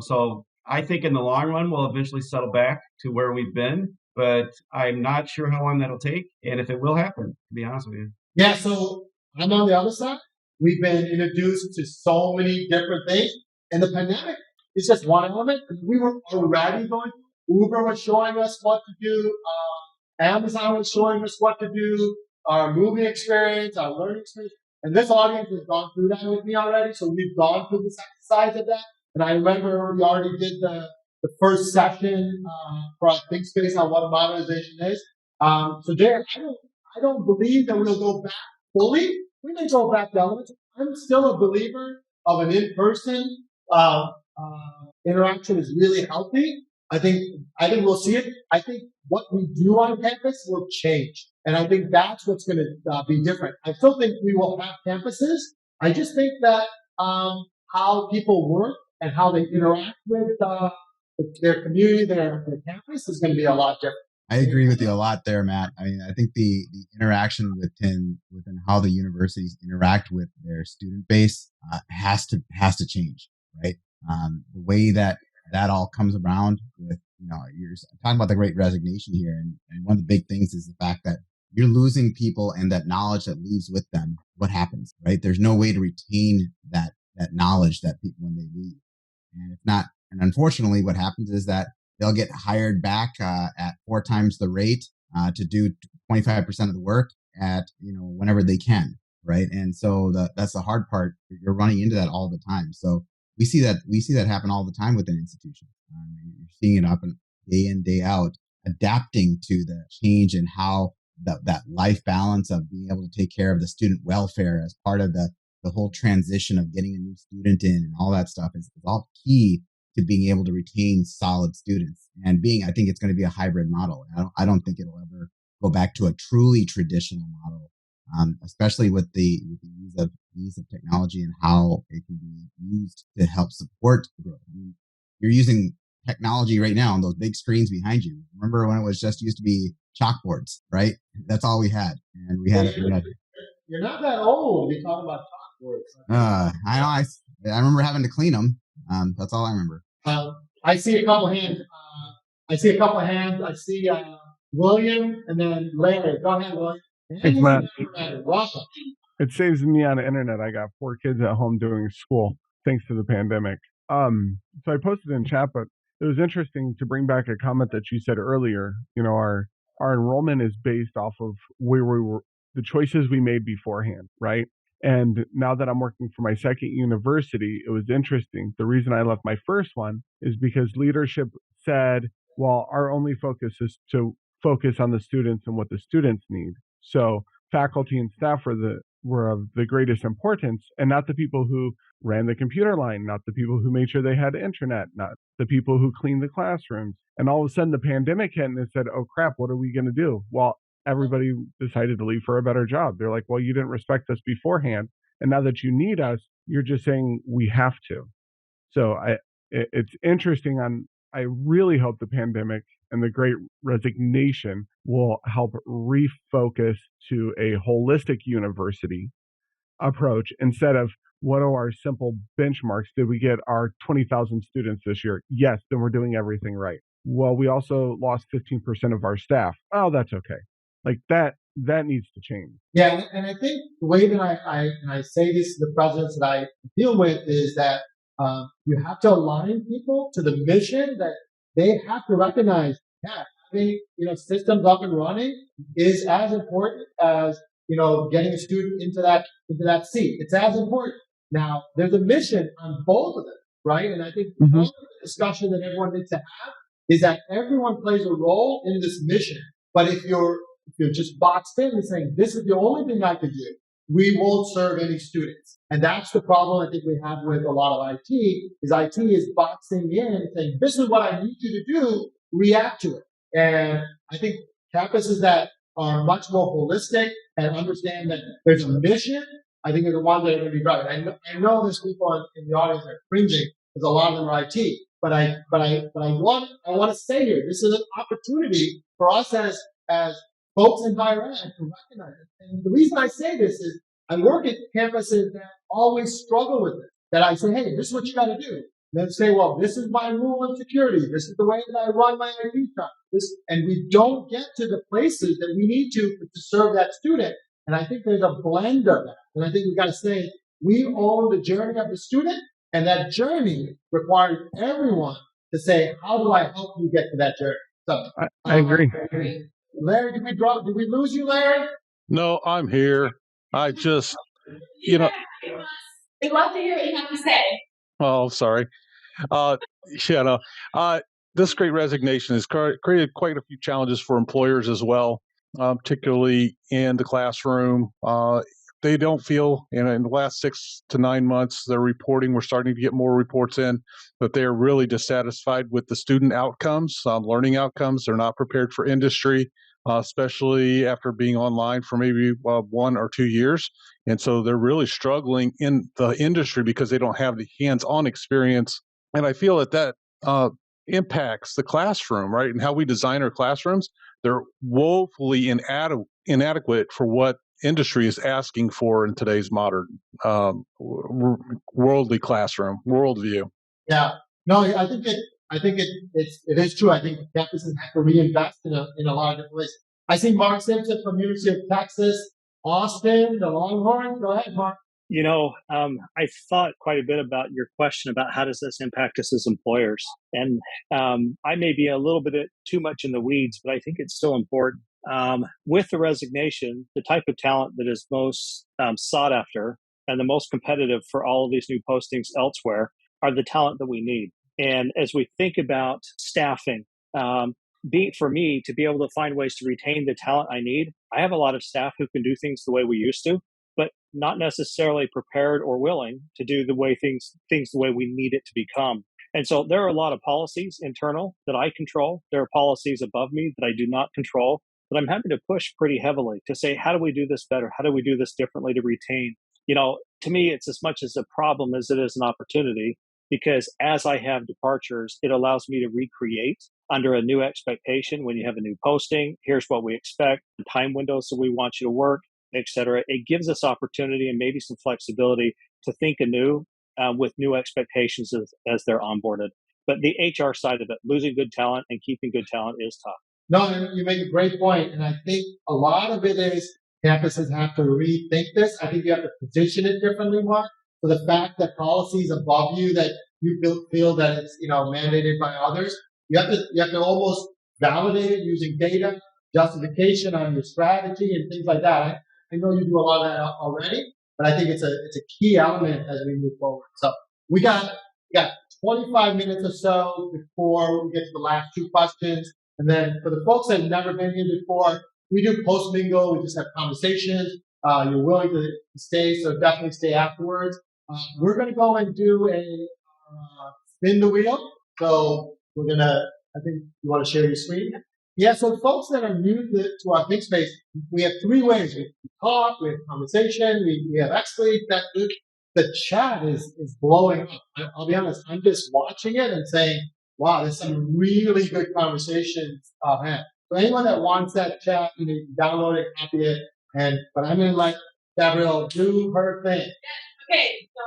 So I think in the long run we'll eventually settle back to where we've been, but I'm not sure how long that'll take and if it will happen, to be honest with you. Yeah, so I'm on the other side. We've been introduced to so many different things, and the pandemic is just one element. We were already going. Uber was showing us what to do. Amazon was showing us what to do. Our movie experience, our learning experience, and this audience has gone through that with me already. So we've gone through the exercise of that. And I remember we already did the first session for our ThinkSpace on what modernization is. So Derek, I don't believe that we'll go back fully. We may go back to elements. I'm still a believer of an in-person interaction is really healthy. I think we'll see it. I think what we do on campus will change, and I think that's what's going to be different. I still think we will have campuses. I just think that how people work and how they interact with their community, their campus, is going to be a lot different. I agree with you a lot there, Matt. I mean, I think the interaction within how the universities interact with their student base has to change, right? The way that all comes around with, you're talking about the Great Resignation here, and one of the big things is the fact that you're losing people and that knowledge that leaves with them. What happens, right? There's no way to retain that knowledge that people when they leave, and if not, and unfortunately, what happens is that they'll get hired back at 4 times the rate to do 25% of the work at whenever they can, right? And so that's the hard part. You're running into that all the time. So we see that happen all the time within institutions. You're seeing it up day in, day out, adapting to the change in how that life balance of being able to take care of the student welfare as part of the whole transition of getting a new student in and all that stuff is all key to being able to retain solid students and I think it's going to be a hybrid model. I don't think it'll ever go back to a truly traditional model, especially with the use of technology and how it can be used to help support growth. I mean, you're using technology right now on those big screens behind you. Remember when it was just used to be chalkboards, right? That's all we had. And we had it. You're not that old. You're talking about chalkboards. I remember having to clean them. That's all I remember. I see a couple hands. I see William and then Larry. Go ahead, William. Thanks, Matt. Welcome. It saves me on the internet. I got 4 kids at home doing school thanks to the pandemic. So I posted in chat, but it was interesting to bring back a comment that you said earlier. Our enrollment is based off of where we were, the choices we made beforehand, right? And now that I'm working for my second university, it was interesting. The reason I left my first one is because leadership said, well, our only focus is to focus on the students and what the students need. So faculty and staff were the were of the greatest importance, and not the people who ran the computer line, not the people who made sure they had internet, not the people who cleaned the classrooms. And all of a sudden the pandemic hit and it said, oh crap, what are we going to do? Well, everybody decided to leave for a better job. They're like, well, you didn't respect us beforehand. And now that you need us, you're just saying we have to. So it's interesting. I really hope the pandemic and the Great Resignation will help refocus to a holistic university approach instead of what are our simple benchmarks? Did we get our 20,000 students this year? Yes, then we're doing everything right. Well, we also lost 15% of our staff. Oh, that's okay. Like that needs to change. Yeah, and I think the way that I say this to the presidents that I deal with is that you have to align people to the mission that they have to recognize. Yeah, having systems up and running is as important as getting a student into that seat. It's as important. Now, there's a mission on both of them, right? And I think part of the discussion that everyone needs to have is that everyone plays a role in this mission. But if you're just boxed in and saying, this is the only thing I can do, we won't serve any students. And that's the problem I think we have with a lot of IT is boxing in and saying, this is what I need you to do, react to it. And I think campuses that are much more holistic and understand that there's a mission, I think are the ones that are going to be right. I know there's people in the audience that are cringing because a lot of them are IT. But I want to say here, this is an opportunity for us as folks in higher ed to recognize it. And the reason I say this is I work at campuses that always struggle with it. That I say, hey, this is what you got to do. And then say, well, this is my rule of security. This is the way that I run my IT shop. And we don't get to the places that we need to serve that student. And I think there's a blend of that. And I think we've got to say, we own the journey of the student. And that journey requires everyone to say, how do I help you get to that journey? So I agree. Larry, did we lose you, Larry? No, I'm here. I just, We'd love to hear what you have to say. oh, sorry. This Great Resignation has created quite a few challenges for employers as well, particularly in the classroom. They don't feel, in the last 6 to 9 months, we're starting to get more reports in that they're really dissatisfied with the student outcomes, learning outcomes. They're not prepared for industry, especially after being online for maybe 1 or 2 years. And so they're really struggling in the industry because they don't have the hands-on experience. And I feel that impacts the classroom, right? And how we design our classrooms. They're woefully inadequate for what industry is asking for in today's modern worldly classroom worldview. Yeah, no, I think it is true. I think campuses have to reinvest in a lot of different ways. I see Mark Simpson from University of Texas, Austin, the Longhorns. Go ahead, Mark. I thought quite a bit about your question about how does this impact us as employers, and I may be a little bit too much in the weeds, but I think it's still important. With the resignation, the type of talent that is most sought after and the most competitive for all of these new postings elsewhere are the talent that we need. And as we think about staffing, for me to be able to find ways to retain the talent I need, I have a lot of staff who can do things the way we used to, but not necessarily prepared or willing to do things the way we need it to become. And so there are a lot of policies internal that I control. There are policies above me that I do not control, but I'm having to push pretty heavily to say, how do we do this better? How do we do this differently to retain? To me, it's as much as a problem as it is an opportunity, because as I have departures, it allows me to recreate under a new expectation. When you have a new posting, here's what we expect, the time windows that we want you to work, et cetera. It gives us opportunity and maybe some flexibility to think anew with new expectations as they're onboarded. But the HR side of it, losing good talent and keeping good talent, is tough. No, you make a great point, and I think a lot of it is campuses have to rethink this. I think you have to position it differently, Mark. So the fact that policies above you that you feel that it's mandated by others, you have to almost validate it using data, justification on your strategy, and things like that. I know you do a lot of that already, but I think it's a key element as we move forward. So we got 25 minutes or so before we get to the last 2 questions. And then for the folks that have never been here before, we do post-mingle. We just have conversations. you're willing to stay, so definitely stay afterwards. We're going to go and do a spin the wheel. So we're going to, I think you want to share your screen. Yeah, so folks that are new to our ThinkSpace, we have three ways. We talk, we have conversation, we have experts. The chat is blowing up. I'll be honest, I'm just watching it and saying, wow, there's some really good conversations had. So anyone that wants that chat, you can download it, copy it, but I'm gonna let Gabrielle do her thing. Okay, so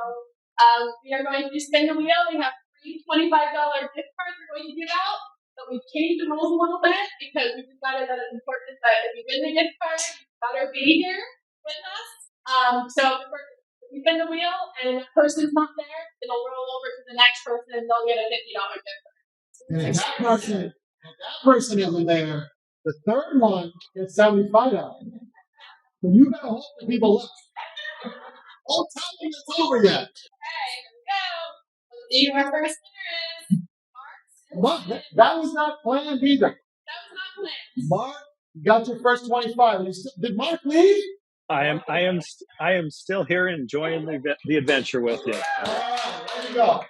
we are going to spin the wheel. We have free $25 gift cards we're going to give out. So we've changed the rules a little bit because we decided that it's important that if you win the gift card, you better be here with us. So if you spin the wheel and the person's not there, it'll roll over to the next person and they'll get a $50 gift card. And if that person isn't there, the third one gets $75. So you gotta hope that people look. Don't tell them it's over yet. Okay, here we go. Let's see who our first winner is. Mark, that was not planned either. That was not planned. Mark, you got your first 25. Did Mark leave? I am still here enjoying the adventure with you. All right, there you go.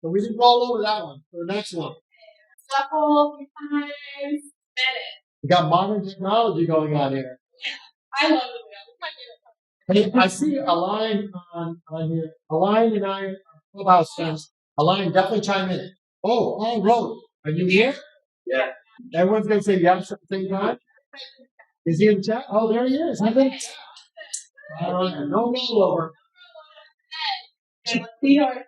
So we didn't roll over that one. For the next one. Shuffle 3 times. Spin it. We got modern technology going on here. Yeah, I love the wheel. It's my favorite part. Hey, I see a line on here. A line and I are clubhouse friends. A line definitely chime in. Oh, Paul Road. Are you here? Yeah. Everyone's going to say yes at the same time? Is he in the chat? Oh, there he is. He's in the chat. All right. No rollover. Okay, let's see yours.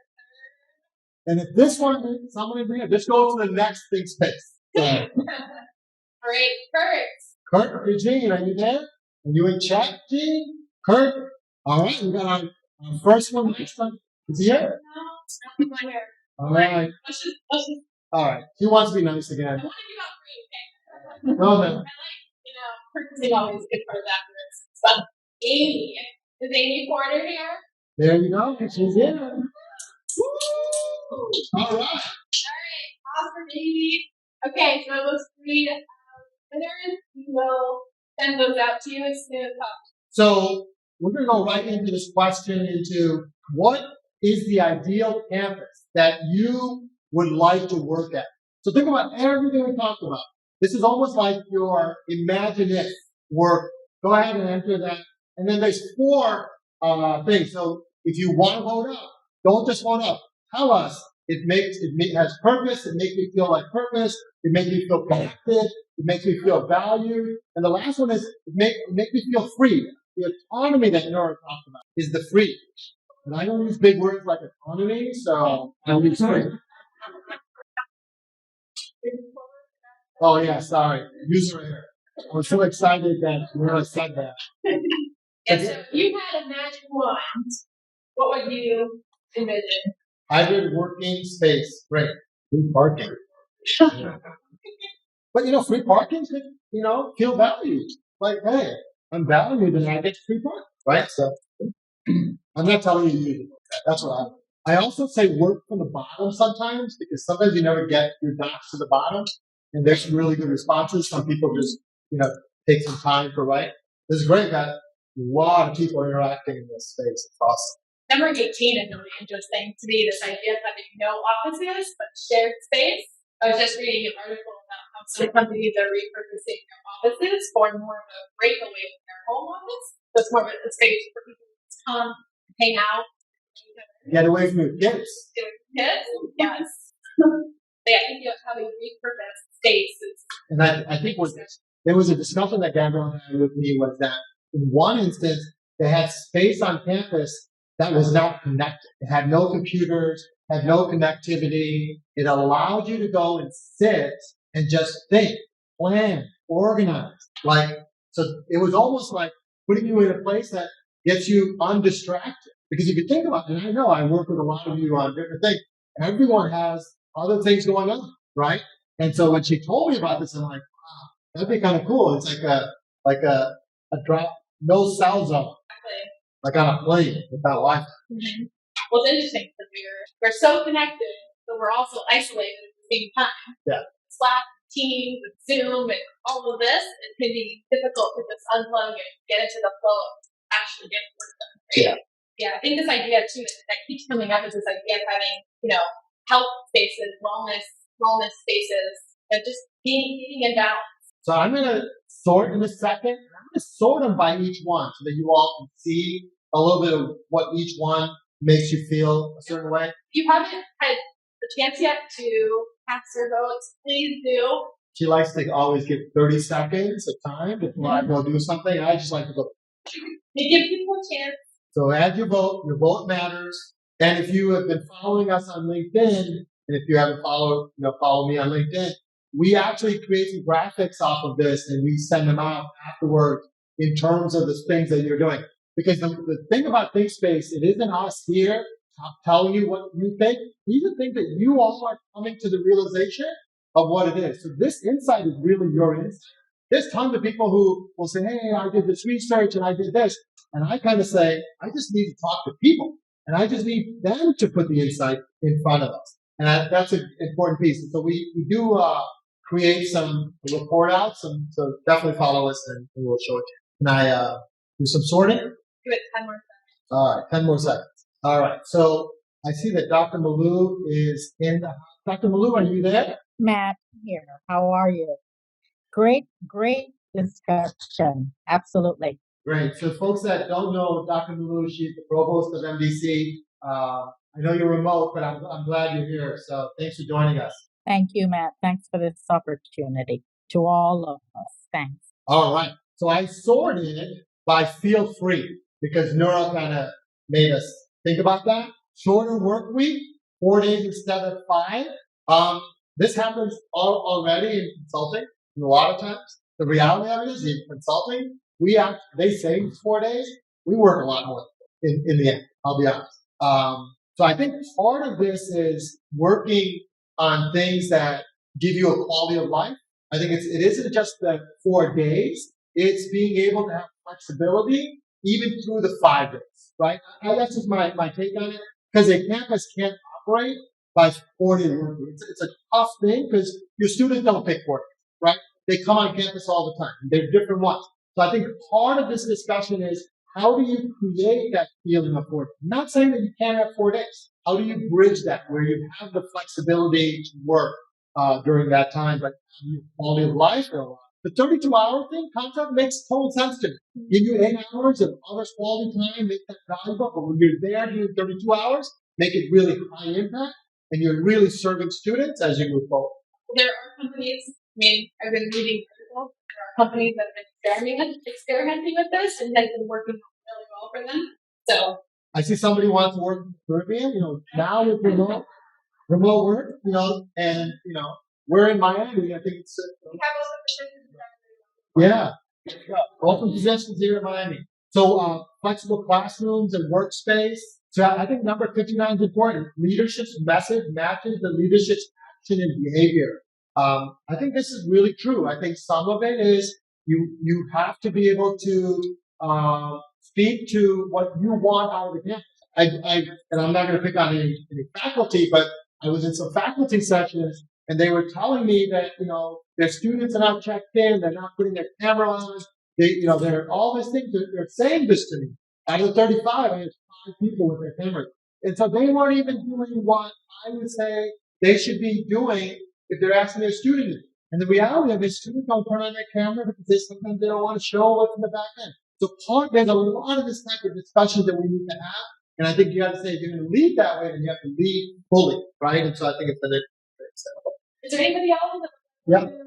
And if this one, someone in here, just go to the next ThinkSpace. Great. Kurt. Kurt or Gene, are you there? Are you in chat, Gene? Kurt? All right. We got our first one next time. Is he here? No, not here. All right. Let's just. All right. He wants to be nice again. I want to give out free, okay? No, then. I like, purchasing always good cards afterwards. So, Amy. Is Amy Porter here? There you go. She's in. Woo! All right. Awesome, Amy. Okay, so those 3 winners, we will send those out to you as soon as possible. So we're going to go right into this question into what is the ideal campus that you would like to work at? So think about everything we talked about. This is almost like your imaginative work. Go ahead and enter that. And then there's 4 things. So if you want to vote up, don't just vote up. Tell us. It has purpose. It makes me feel like purpose. It makes me feel connected. It makes me feel valued. And the last one is it makes me feel free. The autonomy that Nora talked about is the free. And I don't use big words like autonomy, so I use free. Oh yeah, sorry. User error. I was so excited that Nora said that. And so if you had a magic wand, what would you envision? Hybrid working space. Great. Free parking. But free parking should, feel valued. Like, hey, I'm valued and I get free parking. Right? So I'm not telling you to do that. That's what I also say work from the bottom sometimes because sometimes you never get your docs to the bottom. And there's some really good responses. Some people just, take some time to write. This is great. Got a lot of people interacting in this space. It's awesome. Number 18 is really interesting to me, this idea of having no offices, but shared space. I was just reading an article about how some companies are repurposing their offices for more of a breakaway from their home office. So it's more of a space for people to come, hang out. Get away from your kids. Get away from kids? Yes. But yeah, I think having repurposed spaces. And I think there was a discussion that Gabrielle had with me was that in one instance, they had space on campus that was not connected. It had no computers, had no connectivity. It allowed you to go and sit and just think, plan, organize. So it was almost like putting you in a place that gets you undistracted. Because if you think about it, and I know I work with a lot of you on different things, everyone has other things going on, right? And so when she told me about this, I'm like, wow, that'd be kind of cool. It's like a drop, no cell zone. Like on a plane without Wi-Fi. Mm-hmm. Well, it's interesting because we're so connected, but we're also isolated at the same time. Yeah. Slack, Teams and Zoom and all of this, it can be difficult to just unplug and get into the flow of actually getting work done. Right? Yeah, I think this idea too that keeps coming up is this idea of having, health spaces, wellness spaces, and just being in balance. So I'm going to sort in a second. I'm going to sort them by each one so that you all can see a little bit of what each one makes you feel a certain way. If you haven't had the chance yet to cast your votes, please do. She likes to always give 30 seconds of time before I go do something. I just like to go. They give people a chance. So add your vote matters. And if you have been following us on LinkedIn, and if you haven't followed, follow me on LinkedIn, we actually create some graphics off of this and we send them out afterwards in terms of the things that you're doing. Because the thing about ThinkSpace, it isn't us here telling you what you think. These are things that you all are coming to the realization of what it is. So this insight is really your insight. There's tons of people who will say, hey, I did this research and I did this. And I kind of say, I just need to talk to people. And I just need them to put the insight in front of us. And that's an important piece. And so we do create some report outs. So definitely follow us and we'll show it to you. Can I do some sorting? Give it 10 more seconds. All right, 10 more seconds. All right. So I see that Dr. Malou is in the house. Dr. Malou, are you there? Matt here. How are you? Great discussion. Absolutely. Great. So folks that don't know Dr. Malou, she's the provost of MDC. I know you're remote, but I'm glad you're here. So thanks for joining us. Thank you, Matt. Thanks for this opportunity. To all of us. Thanks. All right. So I sorted it by feel free because Nura kind of made us think about that. Shorter work week, 4 days instead of 5. This happens already in consulting a lot of times. The reality of it is in consulting, they say it's 4 days. We work a lot more in the end, I'll be honest. So I think part of this is working on things that give you a quality of life. I think it isn't just the 4 days. It's being able to have flexibility even through the 5 days, right? That's just my take on it. Because a campus can't operate by 4 days. It's a tough thing because your students don't pick 4 days, right? They come on campus all the time. They're different ones. So I think part of this discussion is how do you create that feeling of 4 days? I'm not saying that you can't have 4 days. How do you bridge that where you have the flexibility to work during that time, but quality of life? The 32-hour thing, concept makes total sense to me. Give you 8 hours of others quality time, make that valuable. But when you're there doing 32 hours, make it really high impact, and you're really serving students as you move forward. There are companies, I've been reading articles, there are companies that have been experimenting with this and has been working really well for them. So I see somebody wants to work in the Caribbean, now with remote work, and, we're in Miami. I think it's, yeah, open positions here in Miami. So, flexible classrooms and workspace. So I think number 59 is important. Leadership's message matches the leadership's action and behavior. I think this is really true. I think some of it is you have to be able to speak to what you want out of the campus. And I'm not going to pick on any faculty, but I was in some faculty sessions and they were telling me that, their students are not checked in, they're not putting their camera on, they're all these things, they're saying this to me. Out of the 35, I had 5 people with their cameras. And so they weren't even doing what I would say they should be doing if they're asking their students. And the reality of it is students don't turn on their camera because sometimes they don't want to show what's in the back end. So there's a lot of this type of discussion that we need to have. And I think you have to say, if you're going to lead that way, then you have to lead fully, right? And so I think it's the next step. Is there anybody else that wants to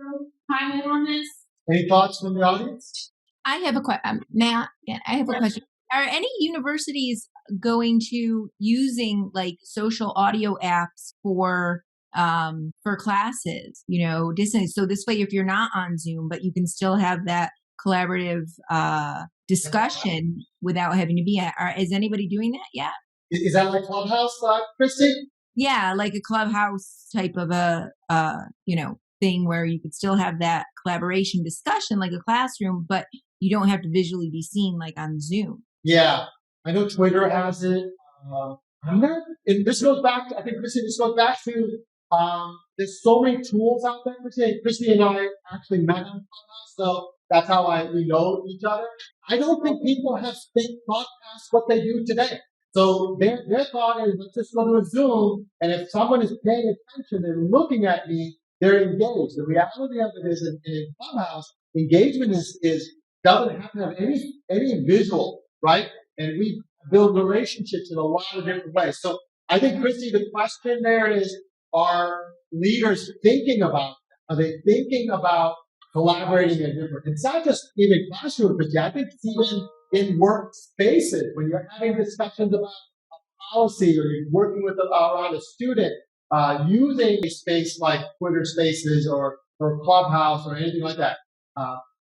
chime in on this? Any thoughts from the audience? I have a question, Matt. I have a question. Are any universities going to using like social audio apps for classes? Distance. So this way, if you're not on Zoom, but you can still have that collaborative discussion without having to be at. Is anybody doing that yet? Is that like Clubhouse, Christy? Yeah, like a Clubhouse type of a thing where you could still have that collaboration discussion like a classroom, but you don't have to visually be seen like on Zoom. Yeah, I know Twitter has it. And this goes back to, I think, Christy, this goes back to There's so many tools out there. Christy and I actually met on Clubhouse, so that's how we know each other. I don't think people have thought past what they do today. So their thought is, let's just go to a Zoom, and if someone is paying attention and looking at me, they're engaged. The reality of it is, in Clubhouse, engagement is doesn't have to have any visual, right? And we build relationships in a lot of different ways. So I think, Christy, the question there is, are leaders thinking about that? Are they thinking about collaborating in different? It's not just even classroom, Christy. I think it's even in workspaces when you're having discussions about policy or you're working with around a student, using a space like Twitter Spaces or Clubhouse or anything like that.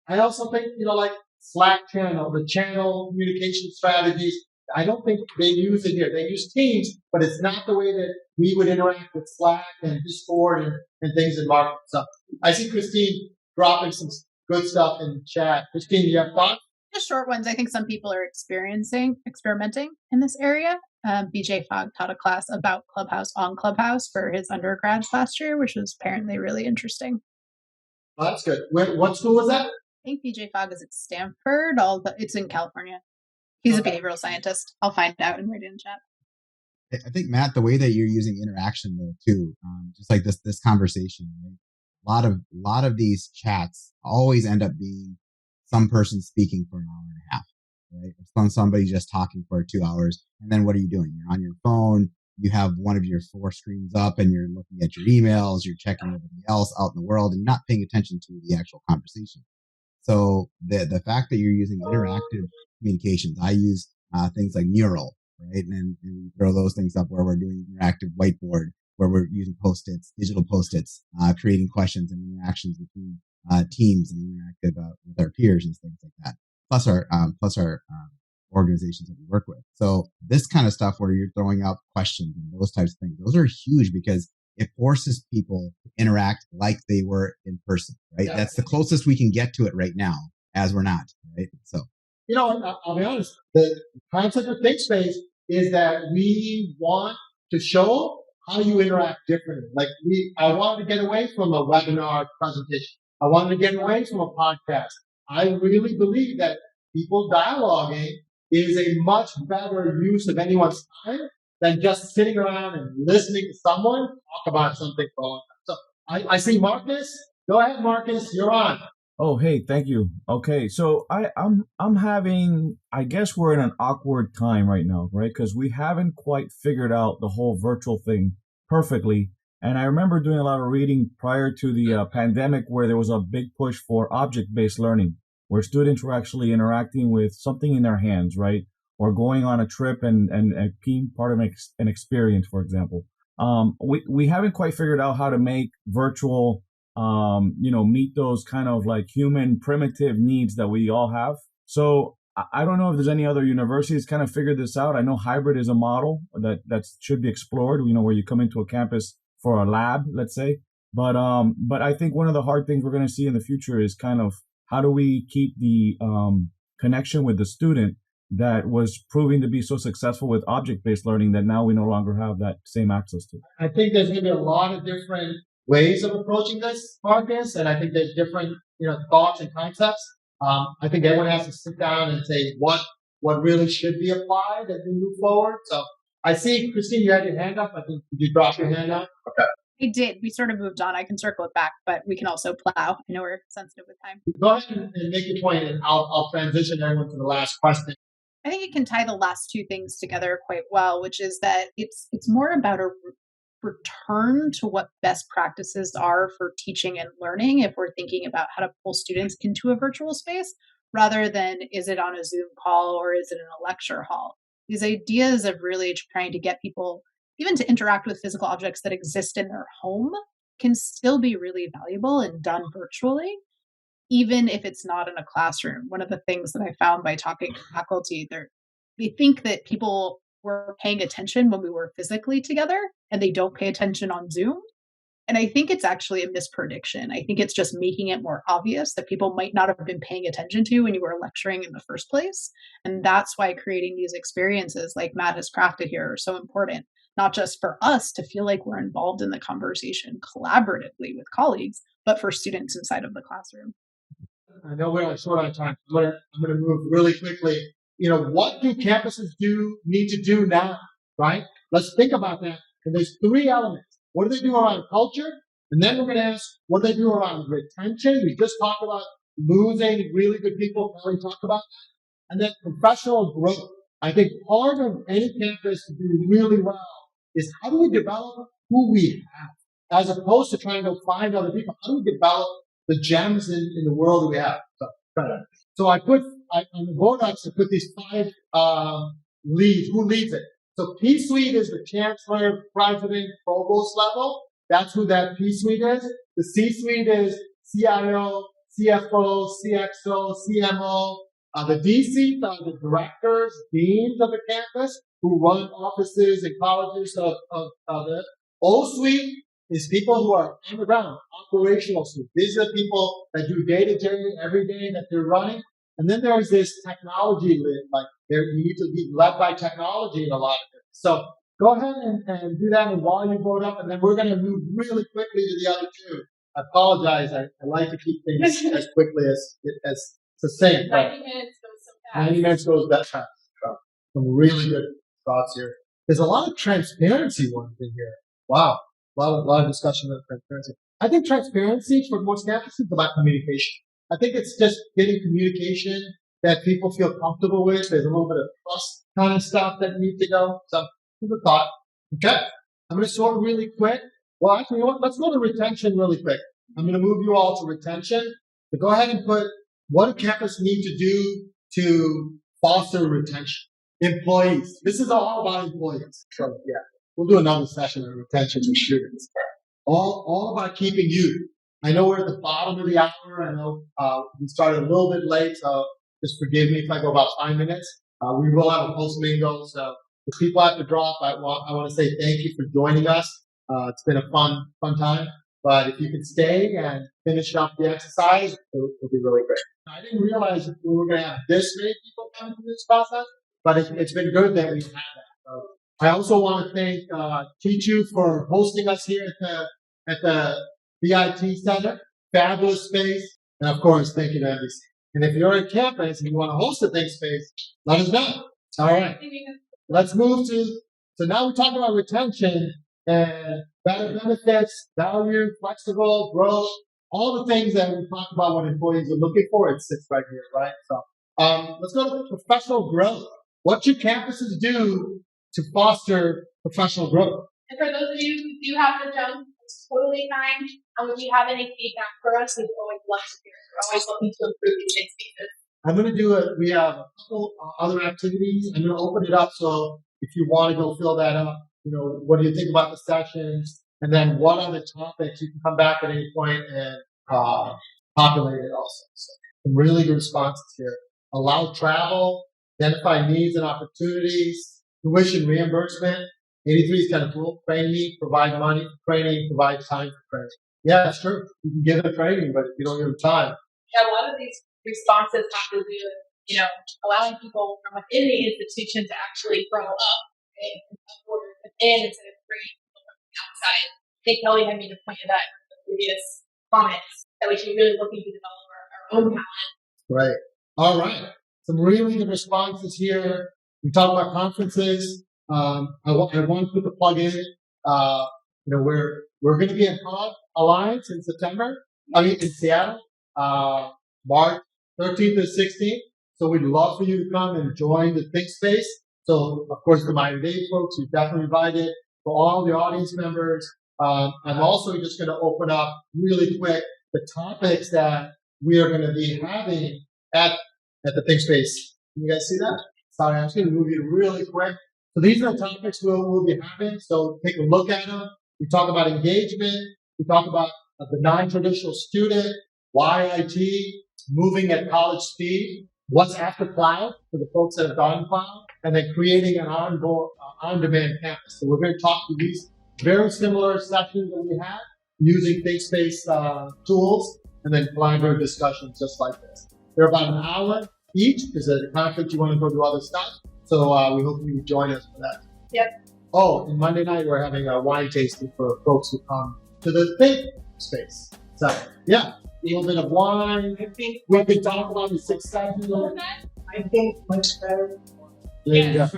I also think, like Slack channel, the channel communication strategies, I don't think they use it here. They use Teams, but it's not the way that we would interact with Slack and Discord and things in marketing. So I see Christine dropping some good stuff in chat. Christine, do you have thoughts? Just short ones. I think some people are experimenting in this area. BJ Fogg taught a class about Clubhouse on Clubhouse for his undergrads last year, which was apparently really interesting. Oh, that's good. What school was that? I think BJ Fogg is at Stanford. It's in California. He's a behavioral scientist. I'll find out and write it in chat. I think, Matt, the way that you're using interaction though too, just like this conversation, right? A lot of these chats always end up being some person speaking for an hour and a half, right? Somebody just talking for 2 hours, and then what are you doing? You're on your phone. You have one of your 4 screens up, and you're looking at your emails. You're checking everything else out in the world, and you're not paying attention to the actual conversation. So the fact that you're using interactive communications, I use things like Mural, right? And we throw those things up where we're doing interactive whiteboard, where we're using Post-its, digital Post-its, creating questions and interactions between teams and interactive with our peers and things like that. Plus our organizations that we work with. So this kind of stuff where you're throwing out questions and those types of things, those are huge because it forces people to interact like they were in person, right? Yeah. That's the closest we can get to it right now, as we're not, right? So, I'll be honest. The concept of ThinkSpace is that we want to show how you interact differently. Like I wanted to get away from a webinar presentation. I wanted to get away from a podcast. I really believe that people dialoguing is a much better use of anyone's time than just sitting around and listening to someone talk about something for a long time. So I see Marcus. Go ahead, Marcus. You're on. Oh, hey, thank you. Okay, so I'm having, I guess we're in an awkward time right now, right? Because we haven't quite figured out the whole virtual thing perfectly. And I remember doing a lot of reading prior to the pandemic where there was a big push for object-based learning, where students were actually interacting with something in their hands, right? Or going on a trip and being part of an experience, for example. We haven't quite figured out how to make virtual, meet those kind of like human primitive needs that we all have. So I don't know if there's any other universities kind of figured this out. I know hybrid is a model that should be explored, where you come into a campus for a lab, let's say. But I think one of the hard things we're going to see in the future is kind of how do we keep the connection with the student that was proving to be so successful with object-based learning that now we no longer have that same access to. I think there's going to be a lot of different ways of approaching this, Marcus, and I think there's different, thoughts and concepts. I think everyone has to sit down and say what really should be applied as we move forward. So I see, Christine, you had your hand up. I think you dropped your hand up. Okay. I did. We sort of moved on. I can circle it back, but we can also plow. I know we're sensitive with time. Go ahead and make your point, and I'll transition everyone to the last question. I think it can tie the last two things together quite well, which is that it's more about a return to what best practices are for teaching and learning if we're thinking about how to pull students into a virtual space, rather than is it on a Zoom call or is it in a lecture hall? These ideas of really trying to get people even to interact with physical objects that exist in their home can still be really valuable and done virtually, even if it's not in a classroom. One of the things that I found by talking to faculty, they think that people were paying attention when we were physically together and they don't pay attention on Zoom. And I think it's actually a misprediction. I think it's just making it more obvious that people might not have been paying attention to when you were lecturing in the first place. And that's why creating these experiences like Matt has crafted here are so important. not just for us to feel like we're involved in the conversation collaboratively with colleagues, but for students inside of the classroom. I know we're short on time. I'm gonna move really quickly. What do campuses need to do now, right? Let's think about that. And there's 3 elements. What do they do around culture? And then we're gonna ask, what do they do around retention? We just talked about losing really good people. Kelly talked about that. And then professional growth. I think part of any campus to do really well is how do we develop who we have, as opposed to trying to find other people. How do we develop the gems in the world we have? So on the board docs, I put these 5 leads. Who leads it? So P-suite is the chancellor, president, provost level. That's who that P-suite is. The C-suite is CIO, CFO, CXO, CMO. The D-suite are the directors, deans of the campus who run offices and colleges of it. O-suite is people who are on the ground, operational suite. These are people that do day-to-day, every day that they're running. And then there's this technology lid, like you need to be led by technology in a lot of it. So go ahead and do that, and while you vote up, and then we're going to move really quickly to the other 2. I apologize. I like to keep things as quickly as succinct. 90 minutes goes so fast. 90 minutes goes that fast. Some really good thoughts here. There's a lot of transparency ones in here. Wow. A lot of discussion about transparency. I think transparency for most campuses is about communication. I think it's just getting communication that people feel comfortable with. There's a little bit of trust kind of stuff that needs to go. So, give a thought. Okay? I'm going to sort really quick. Well, actually, you know what? Let's go to retention really quick. I'm going to move you all to retention. So go ahead and put what do campuses need to do to foster retention? Employees. This is all about employees. So, yeah. We'll do another session on retention for students. All about keeping you. I know we're at the bottom of the hour. I know we started a little bit late, so just forgive me if I go about 5 minutes. We will have a post-mingle, so if people have to drop, I want to say thank you for joining us. It's been a fun time. But if you could stay and finish up the exercise, it'll be really great. I didn't realize we were going to have this many people coming through this process, but it's been good that we've had that. So I also want to thank Tichu for hosting us here at the BIT Center. Fabulous space. And of course, thank you to NBC. And if you're on campus and you want to host a ThinkSpace, let us know. All right. Let's move so now we talk about retention and better benefits, value, flexible, growth, all the things that we talk about what employees are looking for. It sits right here, right? So let's go to professional growth. What should campuses do to foster professional growth? And for those of you who do have to jump, it's totally fine. If you have any feedback for us, we'd always love to hear it. We're always looking to improve these spaces. I'm going to do it. We have a couple other activities. I'm going to open it up. So if you want to go fill that up, what do you think about the sessions? And then what are the topics? You can come back at any point and populate it also. So some really good responses here. Allow travel, identify needs and opportunities, tuition reimbursement. 83 is kind of cool. Training, provide money for training, provide time for training. Yeah, that's true. You can give them training, but if you don't give them time. Yeah, a lot of these responses have to do with, allowing people from within the institution to actually grow up and upward within instead of bringing people from the outside. I think Kelly had made a point of that in the previous comments, that we should be really looking to develop our own talent. Right. All right. Some really good responses here. We talked about conferences. I want to put the plug in. We're going to be at Hog Alliance in in Seattle, March 13th and 16th. So we'd love for you to come and join the ThinkSpace. So of course, the Miami Dade folks, you're definitely invited. For all the audience members, I'm also just going to open up really quick the topics that we are going to be having at the ThinkSpace. Can you guys see that? Sorry, I'm just going to move you really quick. So these are the topics we'll be having. So take a look at them. We talk about engagement. We talk about the non-traditional student, why IT, moving at college speed, what's after cloud for the folks that have gone cloud, and then creating an on-demand campus. So we're going to talk to these very similar sessions that we had using ThinkSpace tools and then collaborative discussions just like this. They're about an hour each because at the conference you want to go do other stuff. So we hope you join us for that. Yep. Oh, and Monday night we're having a wine tasting for folks who come to the ThinkSpace. So yeah, a little bit of wine. I think We can talk about the success. I think much better. There you go.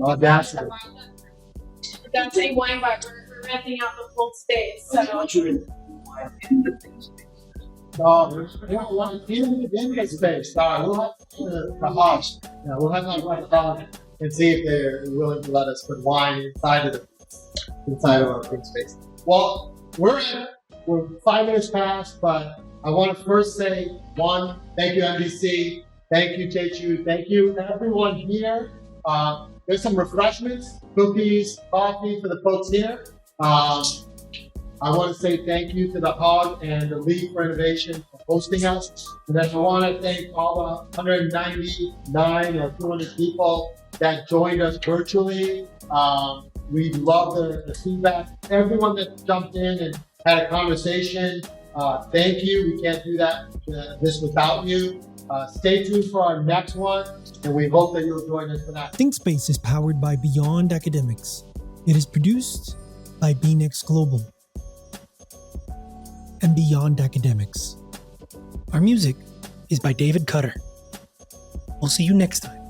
Audacity. That's a wine bar. We're renting out the full space. So In the space. We'll have the hog. Yeah, we'll have the hog and see if they're willing to let us put wine inside of our ThinkSpace. Well, we're 5 minutes past, but I want to first say one, thank you NBC, thank you Techu, thank you everyone here. There's some refreshments, cookies, coffee for the folks here. I want to say thank you to the Hog and the League for Innovation for hosting us. And then I want to thank all the 199 or 200 people that joined us virtually. We love the feedback. Everyone that jumped in and had a conversation, thank you. We can't do this without you. Stay tuned for our next one, and we hope that you'll join us for that. ThinkSpace is powered by Beyond Academics. It is produced by BNext Global and Beyond Academics. Our music is by David Cutter. We'll see you next time.